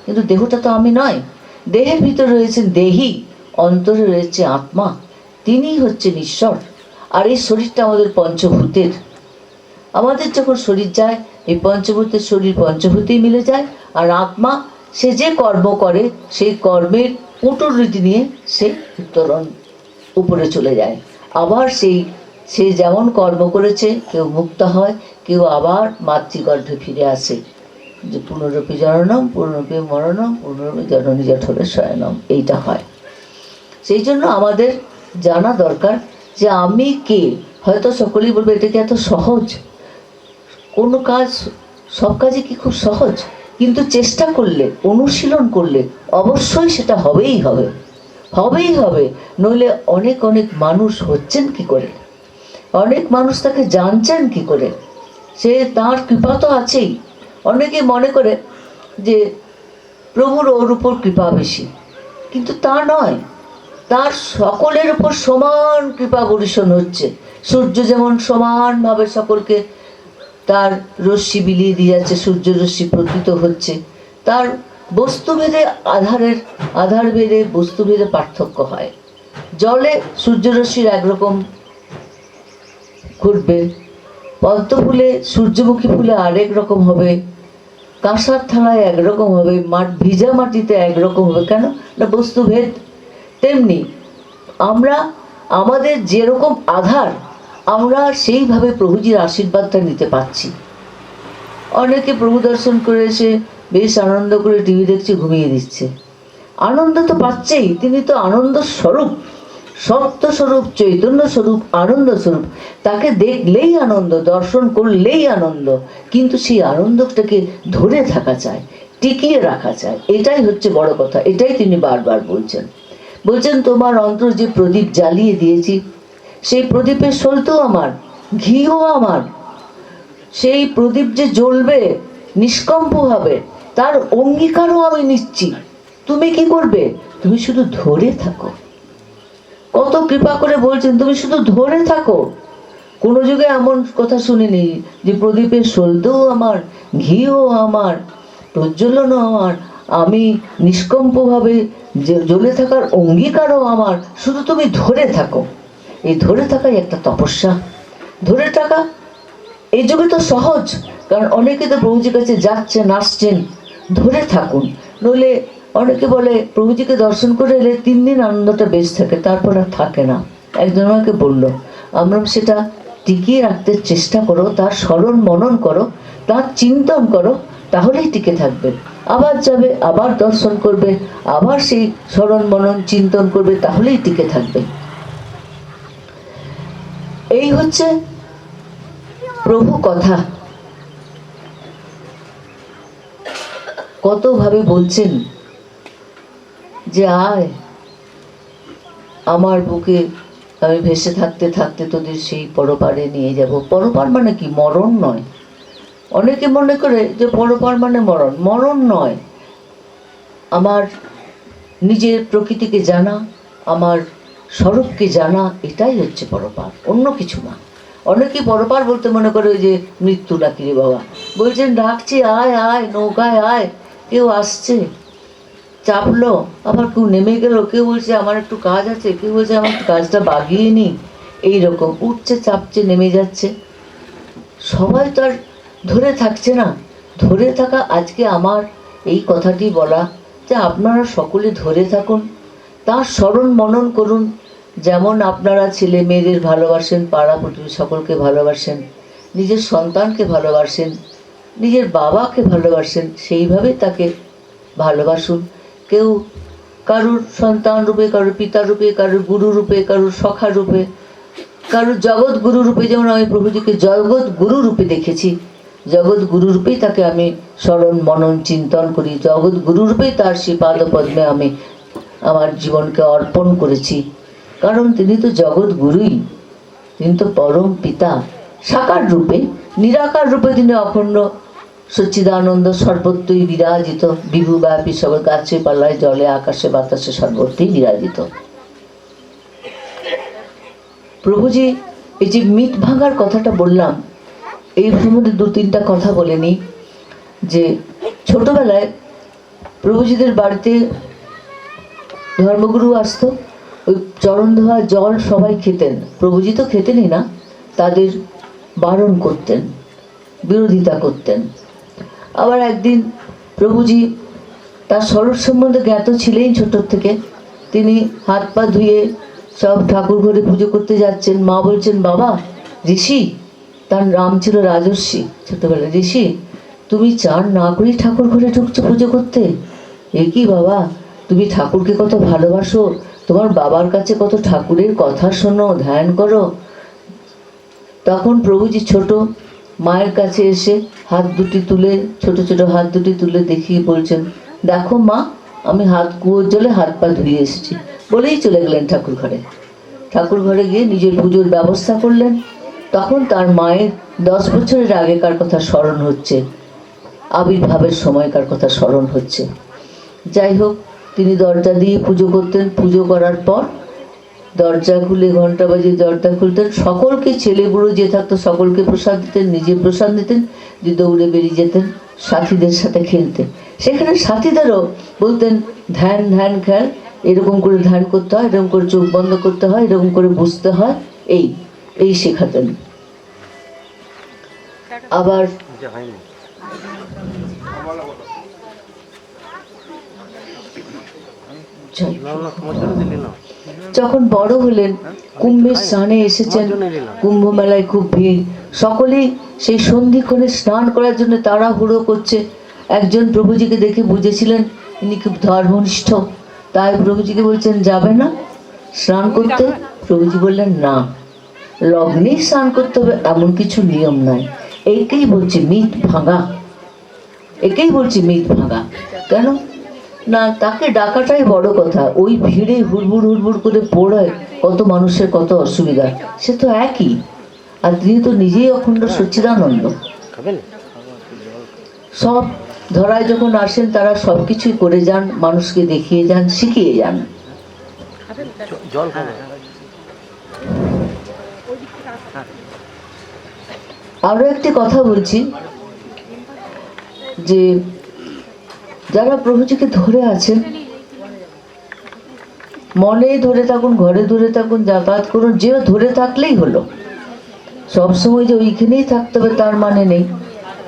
কিন্তু দেহটা তো আমি নয়। দেহের ভিতরে রয়েছেন দেহি, অন্তরে রয়েছে আত্মা, তিনিই হচ্ছেন ঈশ্বর। আর এই শরীরটা আমাদের পঞ্চভূতের। আমাদের যখন শরীর যায়, এই পঞ্চভূতের শরীর পঞ্চভূতেই মিলে যায়। আর আত্মা সে যে কর্ম করে সেই কর্মের পুটুরীতি নিয়ে সে উত্তরণ উপরে চলে যায়। আবার সে যেমন কর্ম করেছে, কেউ মুক্ত হয়, কেউ আবার মাতৃগর্ভে ফিরে আসে। যে পুনরপি জননম পুনরপি মরণম পুনরপি জননী জঠরে শয়নম, এইটা হয়। সেই জন্য আমাদের জানা দরকার যে আমি কে। হয়তো সকলেই বলবে এটা কি এত সহজ, কোনো কাজ, সব কাজই কি খুব সহজ? কিন্তু চেষ্টা করলে, অনুশীলন করলে অবশ্যই সেটা হবেই হবে, হবেই হবে। নইলে অনেক অনেক মানুষ হচ্ছেন কি করে, অনেক মানুষ তাকে জানছেন কি করে, সে তাঁর কৃপা তো আছেই। অনেকে মনে করে যে প্রভুর ওর উপর কৃপা বেশি, কিন্তু তা নয়। তার সকলের উপর সমান কৃপা বর্ষণ হচ্ছে। সূর্য যেমন সমানভাবে সকলকে তার রশ্মি বিলিয়ে দিয়ে যাচ্ছে, সূর্য রশ্মি প্রকৃত হচ্ছে। তার বস্তুভেদে আধার ভেদে বস্তুভেদে পার্থক্য হয়। জলে সূর্যরশ্মির একরকম ঘটবে, পদ্ম ফুলে সূর্যমুখী ফুলে আরেক রকম হবে, কাঁসার থালায় একরকম হবে, ভিজা মাটিতে একরকম হবে। কেন না বস্তুভেদ। তেমনি আমরা আমাদের যেরকম আধার, আমরা সেইভাবে প্রভুজির আশীর্বাদটা নিতে পারছি। অনেকে প্রভু দর্শন করে এসে বেশ আনন্দ করে টিভি দেখছে, ঘুমিয়ে দিচ্ছে। আনন্দ তো পাচ্ছেই, তিনি তো আনন্দ স্বরূপ, সত্য স্বরূপ, চৈতন্য স্বরূপ, আনন্দ স্বরূপ। তাকে দেখলেই আনন্দ, দর্শন করলেই আনন্দ। কিন্তু সেই আনন্দটাকে ধরে থাকা চায়, টিকিয়ে রাখা চায়। এটাই হচ্ছে বড় কথা। এটাই তিনি বারবার বলছেন। তোমার অন্তর যে প্রদীপ জ্বালিয়ে দিয়েছি, সেই প্রদীপের সলতেও আমার, ঘিও আমার। সেই প্রদীপ যে জ্বলবে নিষ্কম্প হবে, তার অঙ্গীকারও আমি নিচ্ছি। তুমি কি করবে? তুমি শুধু ধরে থাকো। কত কৃপা করে বলছেন, তুমি শুধু ধরে থাকো। কোনো যুগে এমন কথা শুনিনি যে প্রদীপের সলতেও আমার, ঘিও আমার, প্রজ্বলনও আমার, আমি নিষ্কম্পভাবে জ্বলে থাকার অঙ্গীকারও আমার, শুধু তুমি ধরে থাকো। এই ধরে থাকাই একটা তপস্যা। ধরে থাকা এই যুগে তো সহজ, কারণ অনেকে তো প্রভুজির কাছে যাচ্ছেন আসছেন। ধরে থাকুন, নইলে অনেকে বলে প্রভুজিকে দর্শন করে এলে 3 দিন আনন্দটা বেশ থাকে, তারপর আর থাকে না। একজন আমাকে বলল, আমরা সেটা টিকিয়ে রাখতে চেষ্টা করো, তার স্মরণ মনন করো, তার চিন্তন করো, তাহলেই টিকে থাকবে। আবার যাবে, আবার দর্শন করবে, আবার সেই স্মরণ মনন চিন্তন করবে, তাহলেই টিকে থাকবে। এই হচ্ছে প্রভু কথা। কত ভাবে বলছেন যে আয় আমার বুকে, আমি ভেসে থাকতে থাকতে তোদের সেই পরপারে নিয়ে যাব। পরপার মানে কি? মরণ নয়। অনেকে মনে করে যে পরপার মানে মরণ। মরণ নয়, আমার নিজের প্রকৃতিকে জানা, আমার স্বরূপকে জানা, এটাই হচ্ছে পরপার, অন্য কিছু না। অনেকে পরপার বলতে মনে করে যে মৃত্যু ডাকি রে বাবা। বলছেন ডাকছি, আয় আয়, নৌকায় আয়। কেউ আসছে, চাপলো, আবার কেউ নেমে গেল। কেউ বলছে আমার একটু কাজ আছে, কেউ বলছে আমার কাজটা বাগিয়ে নি। এইরকম উঠছে, চাপছে, নেমে যাচ্ছে। সবাই তো আর ধরে থাকছে না। ধরে থাকা, আজকে আমার এই কথাটি বলা যে আপনারা সকলে ধরে থাকুন, তার স্মরণ মনন করুন। যেমন আপনারা ছেলে মেয়েদের ভালোবাসেন, পাড়া প্রতিবেশী সকলকে ভালোবাসেন, নিজের সন্তানকে ভালোবাসেন, নিজের বাবাকে ভালোবাসেন, সেইভাবে তাকে ভালোবাসুন। কেউ কারুর সন্তান রূপে, কারুর পিতা রূপে, কারুর গুরু রূপে, কারুর সখা রূপে, কারুর জগৎ গুরু রূপে। যেমন আমি প্রভুজিকে জগৎ গুরু রূপে দেখেছি, জগৎ গুরু রূপেই তাকে আমি স্মরণ মনন চিন্তন করি। জগৎ গুরু রূপেই তার সেই পাদপদ্মে আমি আমার জীবনকে অর্পণ করেছি। কারণ তিনি তো জগৎ গুরুই, তিনি তো পরম পিতা। সাকার রূপে নিরাকার রূপে তিনি অখণ্ড সচ্চিদানন্দ সর্বত্রই বিরাজিত, বিভুব্যাপী সবার গাছে পাল্লায় জলে আকাশে বাতাসে সর্বত্রই বিরাজিত। প্রভুজি এই যে মিট ভাঙার কথাটা বললাম, এই সম্বন্ধে দু তিনটা কথা বলে নিই। যে ছোটবেলায় প্রভুজিদের বাড়িতে ধর্মগুরু আসতো, ওই চরণ ধোয়া জল সবাই খেতেন, প্রভুজি তো খেতেনই না, তাদের বারণ করতেন, বিরোধিতা করতেন। আবার একদিন প্রভুজি তার স্বরূপ সম্বন্ধে জ্ঞাত ছিলেন ছোটোর থেকে, তিনি হাত পা ধুয়ে সব ঠাকুর ঘরে পুজো করতে যাচ্ছেন। মা বলছেন, বাবা ঋষি, তার নাম ছিল রাজর্ষি ছোটবেলায়, ঋষি তুমি চান না করেই ঠাকুর ঘরে ঢুকছো পুজো করতে? এ কি বাবা, তুমি ঠাকুরকে কত ভালোবাসো, তোমার বাবার কাছে কত ঠাকুরের কথা শোনো, ধ্যান করো। তখন প্রভুজি ছোট মায়ের কাছে এসে হাত দুটি তুলে, ছোট ছোট হাত দুটি তুলে দেখিয়ে বলছেন, দেখো মা, আমি কুয়োর জলে হাত পা ধুয়ে এসেছি, বলেই চলে গেলেন ঠাকুর ঘরে। ঠাকুর ঘরে গিয়ে নিজের পুজোর ব্যবস্থা করলেন। তখন তার মায়ের 10 বছরের আগেকার কথা স্মরণ হচ্ছে, আবির্ভাবের সময়কার কথা স্মরণ হচ্ছে। যাই হোক, তিনি দরজা দিয়ে পুজো করতেন। পুজো করার পর দরজা খুলে ঘন্টা বাজিয়ে দরজা খুলতেন, সকলকে, ছেলে বুড়ো যে থাকতো সকলকে প্রসাদ দিতেন, নিজে প্রসাদ দিতেন, যে দৌড়ে বেরিয়ে যেতেন সাথীদের সাথে খেলতে। সেখানে সাথীদেরও বলতেন, ধ্যান ধ্যান খেল, এরকম করে ধ্যান করতে হয়, এরকম করে চোখ বন্ধ করতে হয়, এরকম করে বুঝতে হয়, এই এই শেখাতেন। আবার যখন বড় হলেন, কুম্ভের স্নানে এসেছেন, কুম্ভ মেলায় খুব ভিড়, সকলেই সেই সন্ধিক্ষণে স্নান করার জন্য তাড়াহুড়ো করছে। একজন প্রভুজিকে দেখে বুঝেছিলেন ইনি খুব ধর্মনিষ্ঠ, তাই প্রভুজিকে বলছেন, যাবে না স্নান করতে? প্রভুজি বললেন, না, লগ্নেই স্নান করতে হবে এমন কিছু নিয়ম নাই। একেই বলছি মিথ ভাঙা, একেই বলছি মিথ ভাঙা। কেন না, তাকে ডাকাটাই বড় কথা। ওই ভিড়ে হুড়বুড় হুড়বুড় করে পড়ে কত মানুষের কত অসুবিধা, সে তো একই। আর তিনি তো নিজেই অখণ্ড সচ্চিদানন্দ। সব ধরায় যখন আসেন, তারা সব কিছুই করে যান, মানুষকে দেখিয়ে যান, শিখিয়ে যান। আরো একটি কথা বলছি, যে যারা প্রভুজিকে ধরে আছেন, মনে ধরে থাকুন, ঘরে ধরে থাকুন, যাতায়াত করুন, যে ধরে থাকলেই হলো। সবসময় যে ওইখানেই থাকতে হবে তার মানে নেই,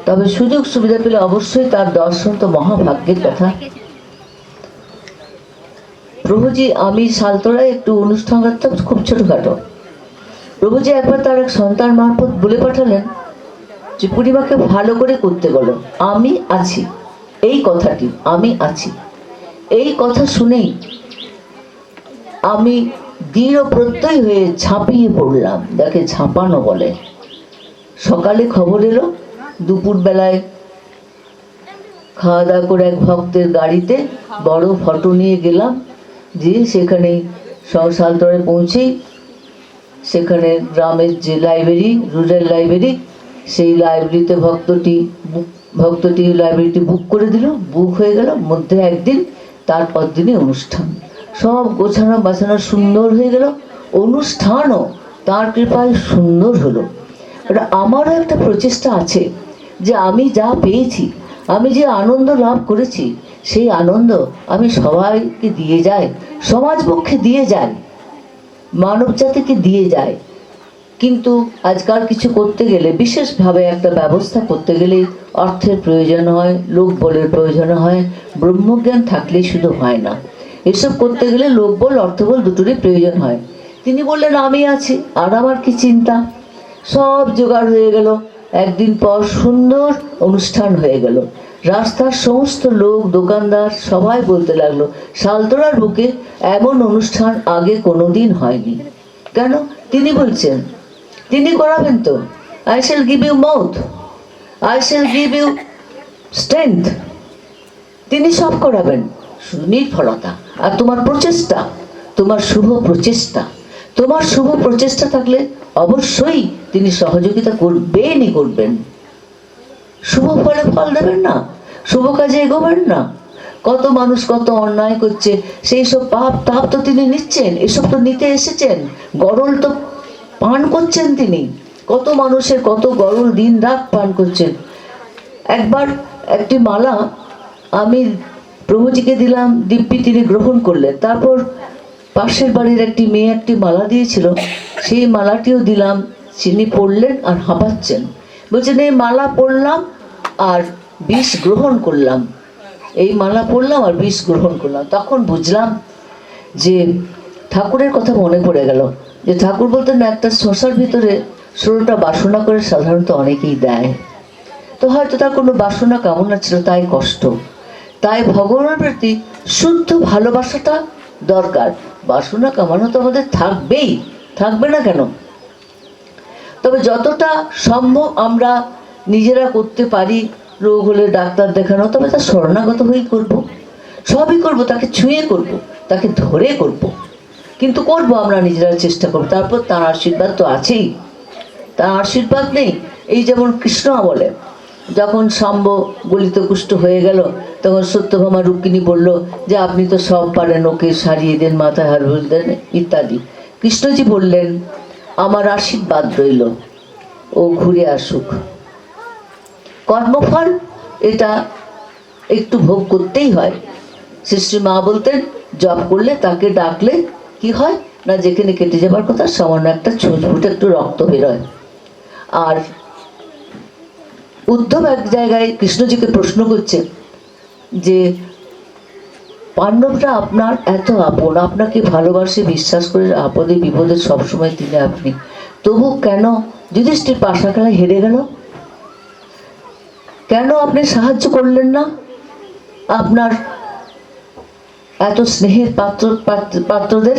তবে সুযোগ সুবিধা পেলে অবশ্যই তার দর্শন তো মহাভাগ্যের কথা। প্রভুজি, আমি সালতলায় একটু অনুষ্ঠান করতাম, খুব ছোটখাটো। প্রভুজি একবার তার এক সন্তান মারফত বলে পাঠালেন যে পূর্ণিমাকে ভালো করে করতে বলো, আমি আছি। এই কথাটি, আমি আছি, এই কথা শুনেই আমি দৃঢ় প্রত্যয় হয়ে ঝাঁপিয়ে পড়লাম। যাকে ঝাঁপানো বলে। সকালে খবর এলো, দুপুর বেলায় খাওয়া দাওয়া করে এক ভক্তের গাড়িতে বড় ফটো নিয়ে গেলাম, যে সেখানে সালতলায় পৌঁছেই সেখানে গ্রামের যে লাইব্রেরি, রুরাল লাইব্রেরি, সেই লাইব্রেরিতে ভক্তটি লাইব্রেরিটি বুক করে দিল। বুক হয়ে গেল, মধ্যে একদিন, তারপর দিনে অনুষ্ঠান। সব গোছানো বাছানো সুন্দর হয়ে গেল। অনুষ্ঠানও তার কৃপায় সুন্দর হলো। আমারও একটা প্রচেষ্টা আছে, যে আমি যা পেয়েছি, আমি যে আনন্দ লাভ করেছি, সেই আনন্দ আমি সবাইকে দিয়ে যাই, সমাজ পক্ষে দিয়ে যাই, মানব জাতিকে দিয়ে যায়। কিন্তু আজকাল কিছু করতে গেলে, বিশেষভাবে একটা ব্যবস্থা করতে গেলে অর্থের প্রয়োজন হয়, লোকবলের প্রয়োজন হয়। ব্রহ্মজ্ঞান থাকলেই শুধু হয় না, এসব করতে গেলে লোকবল অর্থবল দুটোরই প্রয়োজন হয়। তিনি বললেন, আমি আছি, আর আমার কি চিন্তা। সব জোগাড় হয়ে গেল। একদিন পর সুন্দর অনুষ্ঠান হয়ে গেল। রাস্তার সমস্ত লোক, দোকানদার সবাই বলতে লাগলো, সালতলার বুকে এমন অনুষ্ঠান আগে কোনোদিন হয়নি। কেন? তিনি বলছেন, তিনি করাবেন তো। I shall give you mouth, I shall give you strength. তিনি সব করাবেন, শুধু নির্ভরতা আর তোমার প্রচেষ্টা, তোমার শুভ প্রচেষ্টা। তোমার শুভ প্রচেষ্টা থাকলে অবশ্যই তিনি সহযোগিতা করবেনই করবেন। শুভ ফলে ফল দেবেন না, শুভ কাজে এগোবেন না। কত মানুষ কত অন্যায় করছে, সেই সব পাপ তাপ তো তিনি নিচ্ছেন, এসব তো নিতে এসেছেন, গরল তো পান করছেন তিনি। কত মানুষের কত গরল দিন রাত পান করছেন। একবার একটি মালা আমি প্রভুজিকে দিলাম, দিব্যি তিনি গ্রহণ করলেন। তারপর পাশের বাড়ির একটি মেয়ে একটি মালা দিয়েছিল, সেই মালাটিও দিলাম, তিনি পড়লেন আর হাঁপাচ্ছেন, বলছেন এই মালা পড়লাম আর বিষ গ্রহণ করলাম, এই মালা পড়লাম আর বিষ গ্রহণ করলাম। তখন বুঝলাম যে ঠাকুরের কথা মনে পড়ে গেল, যে ঠাকুর বলতেন না, একটা শশার ভিতরে 16টা বাসনা করে সাধারণত অনেকেই দেয়। তো হয়তো তার কোনো বাসনা কামনা ছিল, তাই কষ্ট। তাই ভগবানের প্রতি শুদ্ধ ভালোবাসাটা দরকার। বাসনা কামনা তো আমাদের থাকবেই, থাকবে না কেন? তবে যতটা সম্ভব আমরা নিজেরা করতে পারি, রোগ হলে ডাক্তার দেখানো, তবে তা শরণাগত হয়েই করবো, সবই করবো, তাকে ছুঁয়ে করবো, তাকে ধরে করবো, কিন্তু করবো আমরা নিজেরা, চেষ্টা করবো। তারপর তার আশীর্বাদ তো আছেই, তার আশীর্বাদ নেই। এই যেমন কৃষ্ণ বলে, যখন শাম্ব গলিত কুষ্ঠ হয়ে গেল, তখন সত্যভামা রুক্মিণী বলল যে আপনি তো সব পারেন, ওকে সারিয়ে দেন, মাথায় হার দেন ইত্যাদি। কৃষ্ণজি বললেন আমার আশীর্বাদ রইল, ও ঘুরে আসুক। কর্মফল এটা একটু ভোগ করতেই হয়। শ্রী মা বলতেন জপ করলে, তাকে ডাকলে কি হয় না, যেখানে কেটে যাবার কথা সামান্য একটা ছোট ফুটে একটু রক্ত বেরোয়। আর উদ্ধব এক জায়গায় কৃষ্ণজিকে প্রশ্ন করছে যে পাণ্ডবরা আপনার এত আপন, আপনাকে ভালোবাসে, বিশ্বাস করে, আপদে বিপদে সবসময় তিনি আপনি, তবু কেন যুধিষ্ঠির পাশা খেলায় হেরে গেল? কেন আপনি সাহায্য করলেন না? আপনার এত স্নেহের পাত্রদের।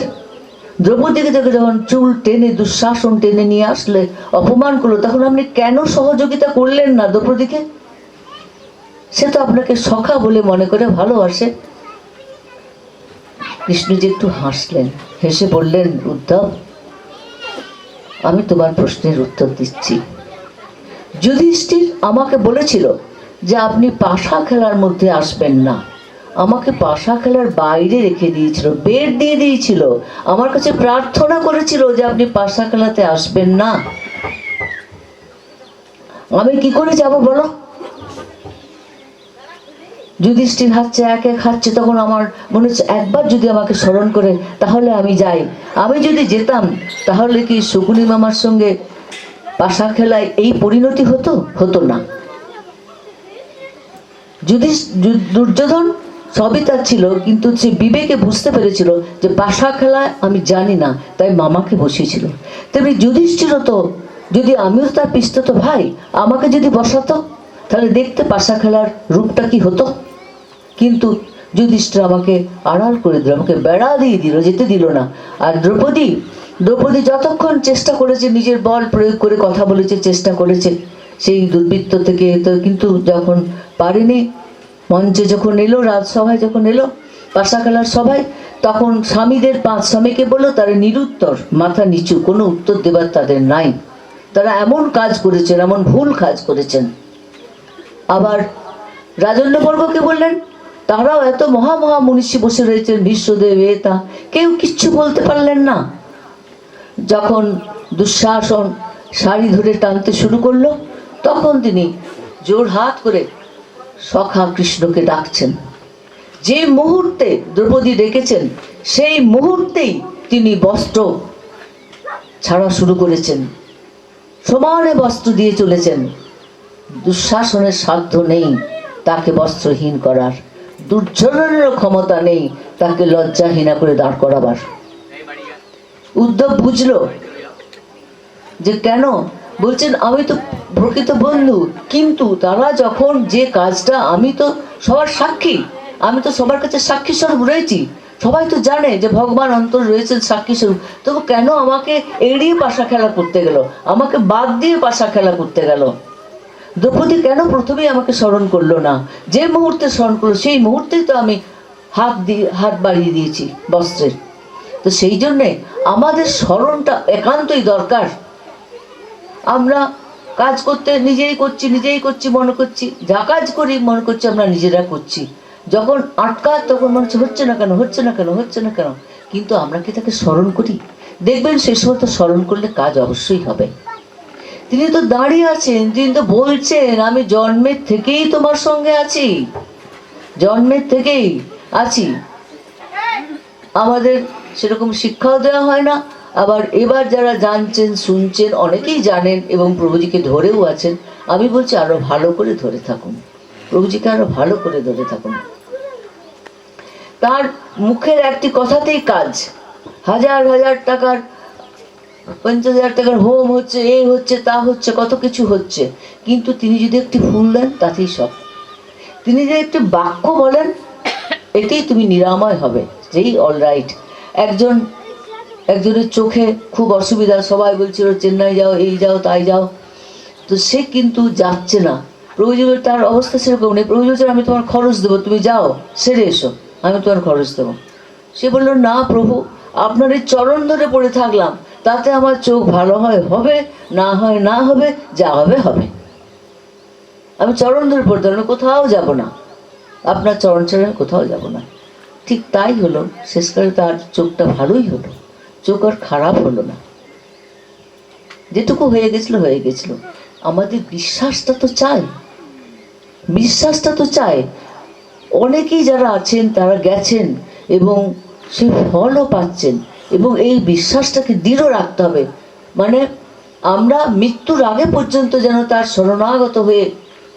দ্রৌপদীকে দেখে যখন চুল টেনে দুঃশাসন টেনে নিয়ে আসলে, অপমান করলো, তখন আপনি কেন সহযোগিতা করলেন না দ্রৌপদীকে? সে তো আপনাকে সখা বলে মনে করে ভালোবাসে। কৃষ্ণজি একটু হাসলেন, হেসে বললেন উদ্ধব, আমি তোমার প্রশ্নের উত্তর দিচ্ছি। যুধিষ্ঠির আমাকে বলেছিল যে আপনি পাশা খেলার মধ্যে আসবেন না, আমাকে পাশা খেলার বাইরে রেখে দিয়েছিল, বের দিয়ে দিয়েছিল, আমার কাছে প্রার্থনা করেছিল যে আপনি পাশা খেলাতে আসবেন না। আমি কি করে যাব বলো? যুধিষ্ঠির হাঁটছে, এক এক হাঁটছে, তখন আমার মনে হচ্ছে একবার যদি আমাকে স্মরণ করে তাহলে আমি যাই। আমি যদি যেতাম তাহলে কি শকুনি মামার সঙ্গে পাশা খেলায় এই পরিণতি হতো? হতো না। দুর্যোধন সবই তার ছিল, কিন্তু সে বিবেকে বুঝতে পেরেছিল যে পাশা খেলায় আমি জানি না, তাই মামাকে বসিয়েছিল। তেমনি যুধিষ্ঠিরও তো, যদি আমিও তার পিস্তত ভাই, আমাকে যদি বসাতো তাহলে দেখতে পাশা খেলার রূপটা কি হতো। কিন্তু যুধিষ্ঠির আমাকে আড়াল করে দিল, আমাকে বেড়া দিয়ে দিল, যেতে দিল না। আর দ্রৌপদী যতক্ষণ চেষ্টা করেছে, নিজের বল প্রয়োগ করে কথা বলেছে, চেষ্টা করেছে সেই দুর্বৃত্ত থেকে, তো কিন্তু যখন পারেনি, মঞ্চে যখন এলো, রাজসভায় যখন এলো, পাশা খেলার সভায়, তখন স্বামীদের 5 স্বামীকে বললো, তারা নিরুত্তর, মাথা নিচু, কোনো উত্তর দেবার তাদের নাই। তারা এমন কাজ করেছেন, এমন ভুল কাজ করেছেন। আবার রাজন্যবর্গকে বললেন, তারাও এত মহা মনীষী বসে রয়েছেন, ভীষ্মদেব, তা কেউ কিচ্ছু বলতে পারলেন না। যখন দুঃশাসন শাড়ি ধরে টানতে শুরু করলো, তখন তিনি জোর হাত করে সখা কৃষ্ণকে ডাকছেন। যে মুহূর্তে দ্রৌপদী ডেকেছেন, সেই মুহূর্তেই তিনি বস্ত্র ছাড়া শুরু করেছেন, সমানে বস্ত্র দিয়ে চলেছেন। দুঃশাসনের সাধ্য নেই তাকে বস্ত্রহীন করার, দুর্যোধনেরও ক্ষমতা নেই তাকে লজ্জাহীনা করে দাঁড় করাবার। উদ্ধব বুঝলো যে কেন, বলছেন আমি তো প্রকৃত বন্ধু, কিন্তু তারা যখন যে কাজটা, আমি তো সবার সাক্ষী, আমি তো সবার কাছে সাক্ষী স্বরূপ রয়েছি, সবাই তো জানে যে ভগবান অন্তর রয়েছেন সাক্ষী স্বরূপ, তবু কেন আমাকে এড়িয়ে পাশা খেলা করতে গেল, আমাকে বাদ দিয়ে পাশা খেলা করতে গেল? দ্রৌপদী কেন প্রথমেই আমাকে স্মরণ করলো না? যে মুহূর্তে স্মরণ করলো, সেই মুহূর্তেই তো আমি হাত বাড়িয়ে দিয়েছি বস্ত্রের। তো সেই জন্যে আমাদের স্মরণটা একান্তই দরকার। আমরা কাজ করতে নিজেই করছি মনে করছি, যা কাজ করি মনে করছি আমরা নিজেরা করছি। যখন আটকা তখন মনে হচ্ছে হচ্ছে না কেন। কিন্তু আমরা কি তাকে স্মরণ করি? দেখবেন সেই সময় তো স্মরণ করলে কাজ অবশ্যই হবে। তিনি তো দাঁড়িয়ে আছেন, তিনি তো বলছেন আমি জন্মের থেকেই তোমার সঙ্গে আছি, জন্মের থেকেই আছি। আমাদের সেরকম শিক্ষাও দেওয়া হয় না। আবার এবার যারা জানছেন শুনছেন অনেকেই জানেন এবং প্রভুজিকে ধরেও আছেন। আমি বলছি আরো ভালো করে ধরে থাকুন, প্রভুজিকে আরো ভালো করে ধরে থাকুন। তার মুখের একটি কথাতেই কাজ, হাজার হাজার টাকার 50,000 টাকার হোম হচ্ছে, এই হচ্ছে তা হচ্ছে, কত কিছু হচ্ছে, কিন্তু তিনি যদি একটি ফুল দেন তাতেই সব। তিনি যদি একটি বাক্য বলেন এতেই তুমি নিরাময় হবে, যেই অলরাইট। একজনের চোখে খুব অসুবিধা, সবাই বলছিল চেন্নাই যাও, এই যাও তাই যাও, তো সে কিন্তু যাচ্ছে না। প্রভুজি তার অবস্থা সেরকম নেই। প্রভুজি বলছেন আমি তোমার খরচ দেবো, তুমি যাও সেরে এসো, আমি তোমার খরচ দেবো। সে বলল না প্রভু, আপনার এই চরণ ধরে পড়ে থাকলাম, তাতে আমার চোখ ভালো হয় হবে, না হয় না হবে, যা হবে হবে। আমি চরণ ধরে পড়তে আমি কোথাও যাব না, আপনার চরণ ছেড়ে কোথাও যাব না। ঠিক তাই হলো, শেষকালে তার চোখটা ভালোই হলো, চোখ আর খারাপ হলো না। যেটুকু হয়ে গেছিল। আমাদের বিশ্বাসটা তো চাই। অনেকেই যারা আছেন তারা গেছেন এবং সেই ফলও পাচ্ছেন, এবং এই বিশ্বাসটাকে দৃঢ় রাখতে হবে। মানে আমরা মৃত্যুর আগে পর্যন্ত যেন তার শরণাগত হয়ে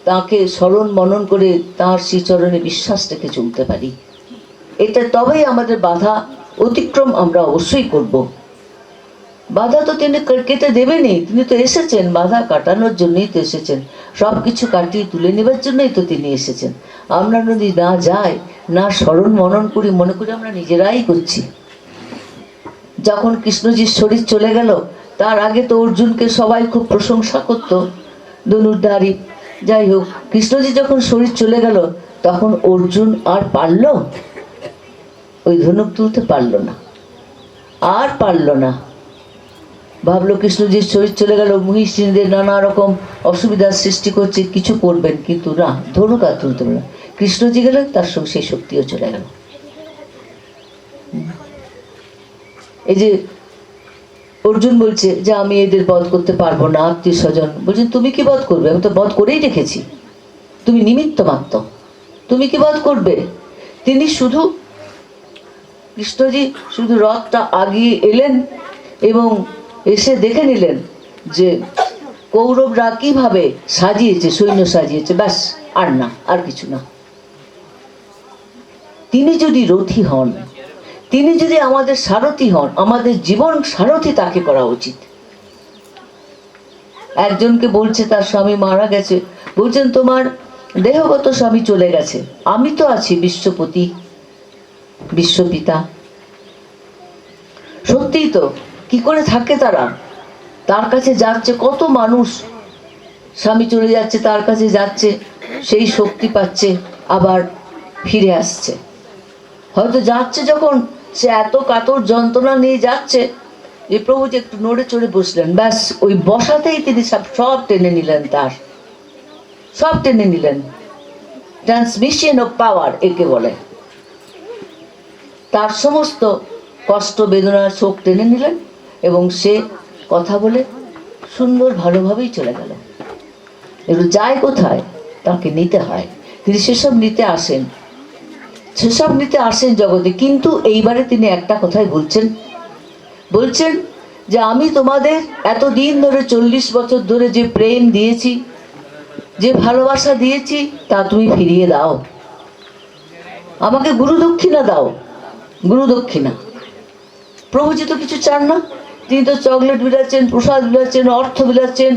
তাকে স্মরণ মনন করে তার শ্রীচরণে বিশ্বাস রেখে চলতে পারি। এটা তবেই আমাদের বাধা অতিক্রম আমরা অবশ্যই করব। বাধা তো তিনি কেটে দেবেনই, তিনি তো এসেছেন বাধা কাটানোর জন্যই তো এসেছেন, সব কিছু কাটিয়ে তুলে নেবার জন্যই তো তিনি এসেছেন। আমরা যদি না যাই, না স্মরণ মনন করি, মনে করি আমরা নিজেরাই করছি। যখন কৃষ্ণজির শরীর চলে গেল, তার আগে তো অর্জুনকে সবাই খুব প্রশংসা করত, ধনুর্ধারী। যাই হোক, কৃষ্ণজি যখন শরীর চলে গেল তখন অর্জুন আর পারল ওই ধনুক তুলতে পারল না। ভাবলো কৃষ্ণজির শরীর চলে গেল, মহিষীদের নানা রকম অসুবিধার সৃষ্টি করছে, কিছু করবেন, কিন্তু না, ধনুক আর তুলতে পারল না। কৃষ্ণজি গেলেন, তার সঙ্গে সেই শক্তিও চলে গেল। এই যে অর্জুন বলছে যে আমি এদের বধ করতে পারবো না, আত্মীয় স্বজন বলছেন তুমি কি বধ করবে, আমি তো বধ করেই রেখেছি, তুমি নিমিত্ত মাত্র, তুমি কি বধ করবে। তিনি কৃষ্ণজি শুধু রথটা আগিয়ে এলেন এবং এসে দেখে নিলেন যে কৌরবরা কিভাবে সাজিয়েছে, সৈন্য সাজিয়েছে, ব্যাস, আর কিছু না। তিনি যদি রথী হন, তিনি যদি আমাদের সারথী হন, আমাদের জীবন সারথী তাকে করা উচিত। একজনকে বলছে তার স্বামী মারা গেছে, বলছেন তোমার দেহগত স্বামী চলে গেছে, আমি তো আছি বিশ্বপতি, বিশ্বপিতা। সত্যিই তো, কি করে থাকে তারা, তার কাছে যাচ্ছে কত মানুষ, স্বামী চলে যাচ্ছে তার কাছে যাচ্ছে, সেই শক্তি পাচ্ছে, আবার ফিরে আসছে। হয়তো যাচ্ছে যখন সে এত কাতর যন্ত্রণা নিয়ে যাচ্ছে যে প্রভুজি একটু নড়ে চড়ে বসলেন, ব্যাস ওই বসাতেই তিনি সব টেনে নিলেন, সব টেনে নিলেন। ট্রান্সমিশন অফ পাওয়ার একে বলে। তার সমস্ত কষ্ট বেদনার শোক টেনে নিলেন এবং সে কথা বলে সুন্দর ভালোভাবেই চলে গেল। এগুলো যায় কোথায়, তাকে নিতে হয়, তিনি সেসব নিতে আসেন জগতে। কিন্তু এইবারে তিনি একটা কথাই বলছেন যে আমি তোমাদের এতদিন ধরে 40 বছর ধরে যে প্রেম দিয়েছি, যে ভালোবাসা দিয়েছি, তা তুমি ফিরিয়ে দাও, আমাকে গুরুদক্ষিণা দাও, গুরুদক্ষিণা। প্রভুজি তো কিছু চান না, তিনি তো চকলেট বিলাচ্ছেন, প্রসাদ বিলাচ্ছেন, অর্থ বিলাচ্ছেন,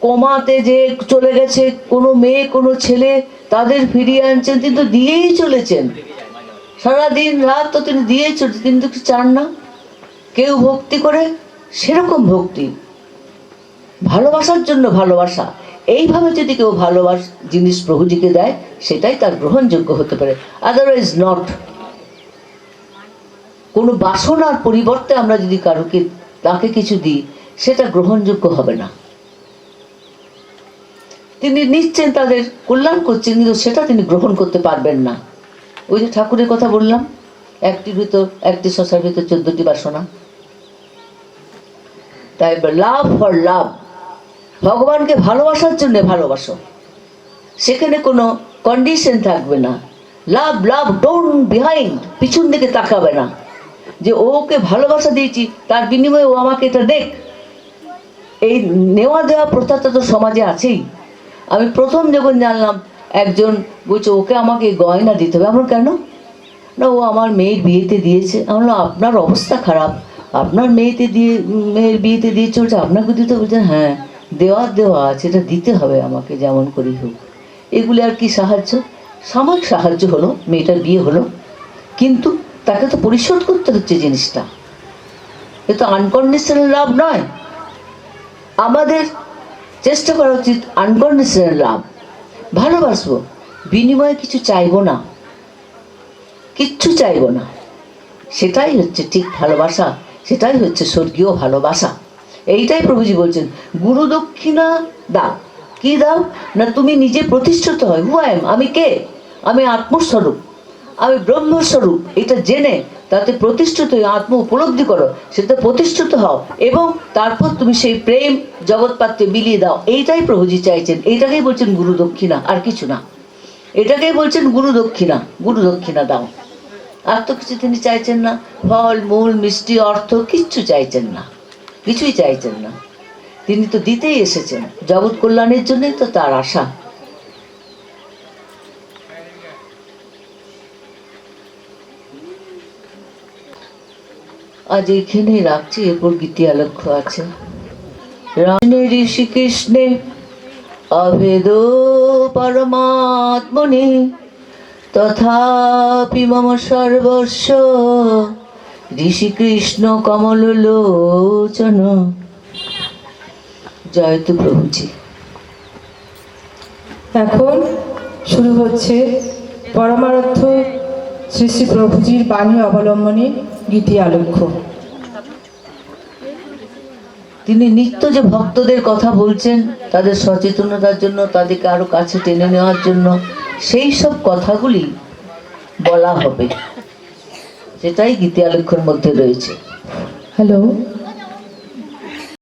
কমাতে যে চলে গেছে কোনো মেয়ে কোনো ছেলে, তাদের ফিরিয়ে আনছেন, তিনি তো দিয়েই চলেছেন, সারাদিন রাত তো তিনি দিয়েই চলেছেন। তিনি তো কিছু চান না কেউ ভক্তি করে, সেরকম ভক্তি, ভালোবাসার জন্য ভালোবাসা, এইভাবে যদি কেউ জিনিস প্রভুজিকে দেয়, সেটাই তার গ্রহণযোগ্য হতে পারে, আদারওয়াইজ নট। কোনো বাসনার পরিবর্তে আমরা যদি তাকে কিছু দিই, সেটা গ্রহণযোগ্য হবে না। তিনি নিচ্ছেন, তাদের কল্যাণ করছেন, কিন্তু সেটা তিনি গ্রহণ করতে পারবেন না। ওই যে ঠাকুরের কথা বললাম, একটি শশার ভিতর 14টি বাসনা। তাই লাভ ফর লাভ, ভগবানকে ভালোবাসার জন্য ভালোবাসো, সেখানে কোনো কন্ডিশন থাকবে না। লাভ লাভ ডোন্ট বিহাইন্ড, পিছন দিকে তাকাবে না যে ওকে ভালোবাসা দিয়েছি তার বিনিময়ে ও আমাকে এটা দেখ। এই নেওয়া দেওয়া প্রথাটা তো সমাজে আছেই। আমি প্রথম যখন জানলাম একজন বলছে ওকে আমাকে গয়না দিতে হবে, আমার কেন না, ও আমার মেয়ের বিয়েতে দিয়েছে। আমরা আপনার অবস্থা খারাপ, আপনার মেয়ের বিয়েতে দিয়ে চলছে, আপনাকে দিতে বলছেন? হ্যাঁ, দেওয়া আছে, এটা দিতে হবে আমাকে যেমন করেই হোক। এগুলি আর কি সাহায্য? সাময়িক সাহায্য হলো, মেয়েটার বিয়ে হলো, কিন্তু তাকে তো পরিশোধ করতে হচ্ছে জিনিসটা। এ তো আনকন্ডিশনাল লাভ নয়। আমাদের চেষ্টা করা উচিত আনকন্ডিশনাল লাভ, ভালোবাসবো, বিনিময়ে কিছু চাইবো না, কিচ্ছু চাইবো না। সেটাই হচ্ছে ঠিক ভালোবাসা, সেটাই হচ্ছে স্বর্গীয় ভালোবাসা। এইটাই প্রভুজি বলছেন, গুরু দক্ষিণা দাও। কি দাও না, তুমি নিজে প্রতিষ্ঠিত হয়। হু আই এম, আমি কে? আমি আত্মস্বরূপ, আমি ব্রহ্মস্বরূপ, এটা জেনে তাতে প্রতিষ্ঠিত হয়ে আত্ম উপলব্ধি করো, সেটা প্রতিষ্ঠিত হও, এবং তারপর তুমি সেই প্রেম জগৎপাত্রে বিলিয়ে দাও। এইটাই প্রভুজি চাইছেন, এইটাকেই বলছেন গুরু দক্ষিণা, আর কিছু না। এটাকেই বলছেন গুরু দক্ষিণা দাও। আর তো কিছু তিনি চাইছেন না, ফল মূল মিষ্টি অর্থ কিচ্ছু চাইছেন না, কিছুই চাইছেন না। তিনি তো দিতেই এসেছেন, জগৎ কল্যাণের জন্যই তো তার আশা। আজ এইখানেই রাখছি, এরপর গীতি আলক্ষ্য আছে। রামে ঋষি কৃষ্ণে অভেদ পরমাত্মনে তথাপি মম সর্বস্ব ঋষি কৃষ্ণ কমল লোচন। জয়তু প্রভুজি। এখন শুরু হচ্ছে পরমার্থ শ্রী শ্রী প্রভুজির বাণী অবলম্বনে গীতি আলক্ষ্য। তিনি নিত্য যে ভক্তদের কথা বলছেন, তাদের সচেতনতার জন্য, তাদেরকে আরো কাছে টেনে নেওয়ার জন্য, সেই সব কথাগুলি বলা হবে, সেটাই গীতি আলক্ষ্যের মধ্যে রয়েছে। হ্যালো।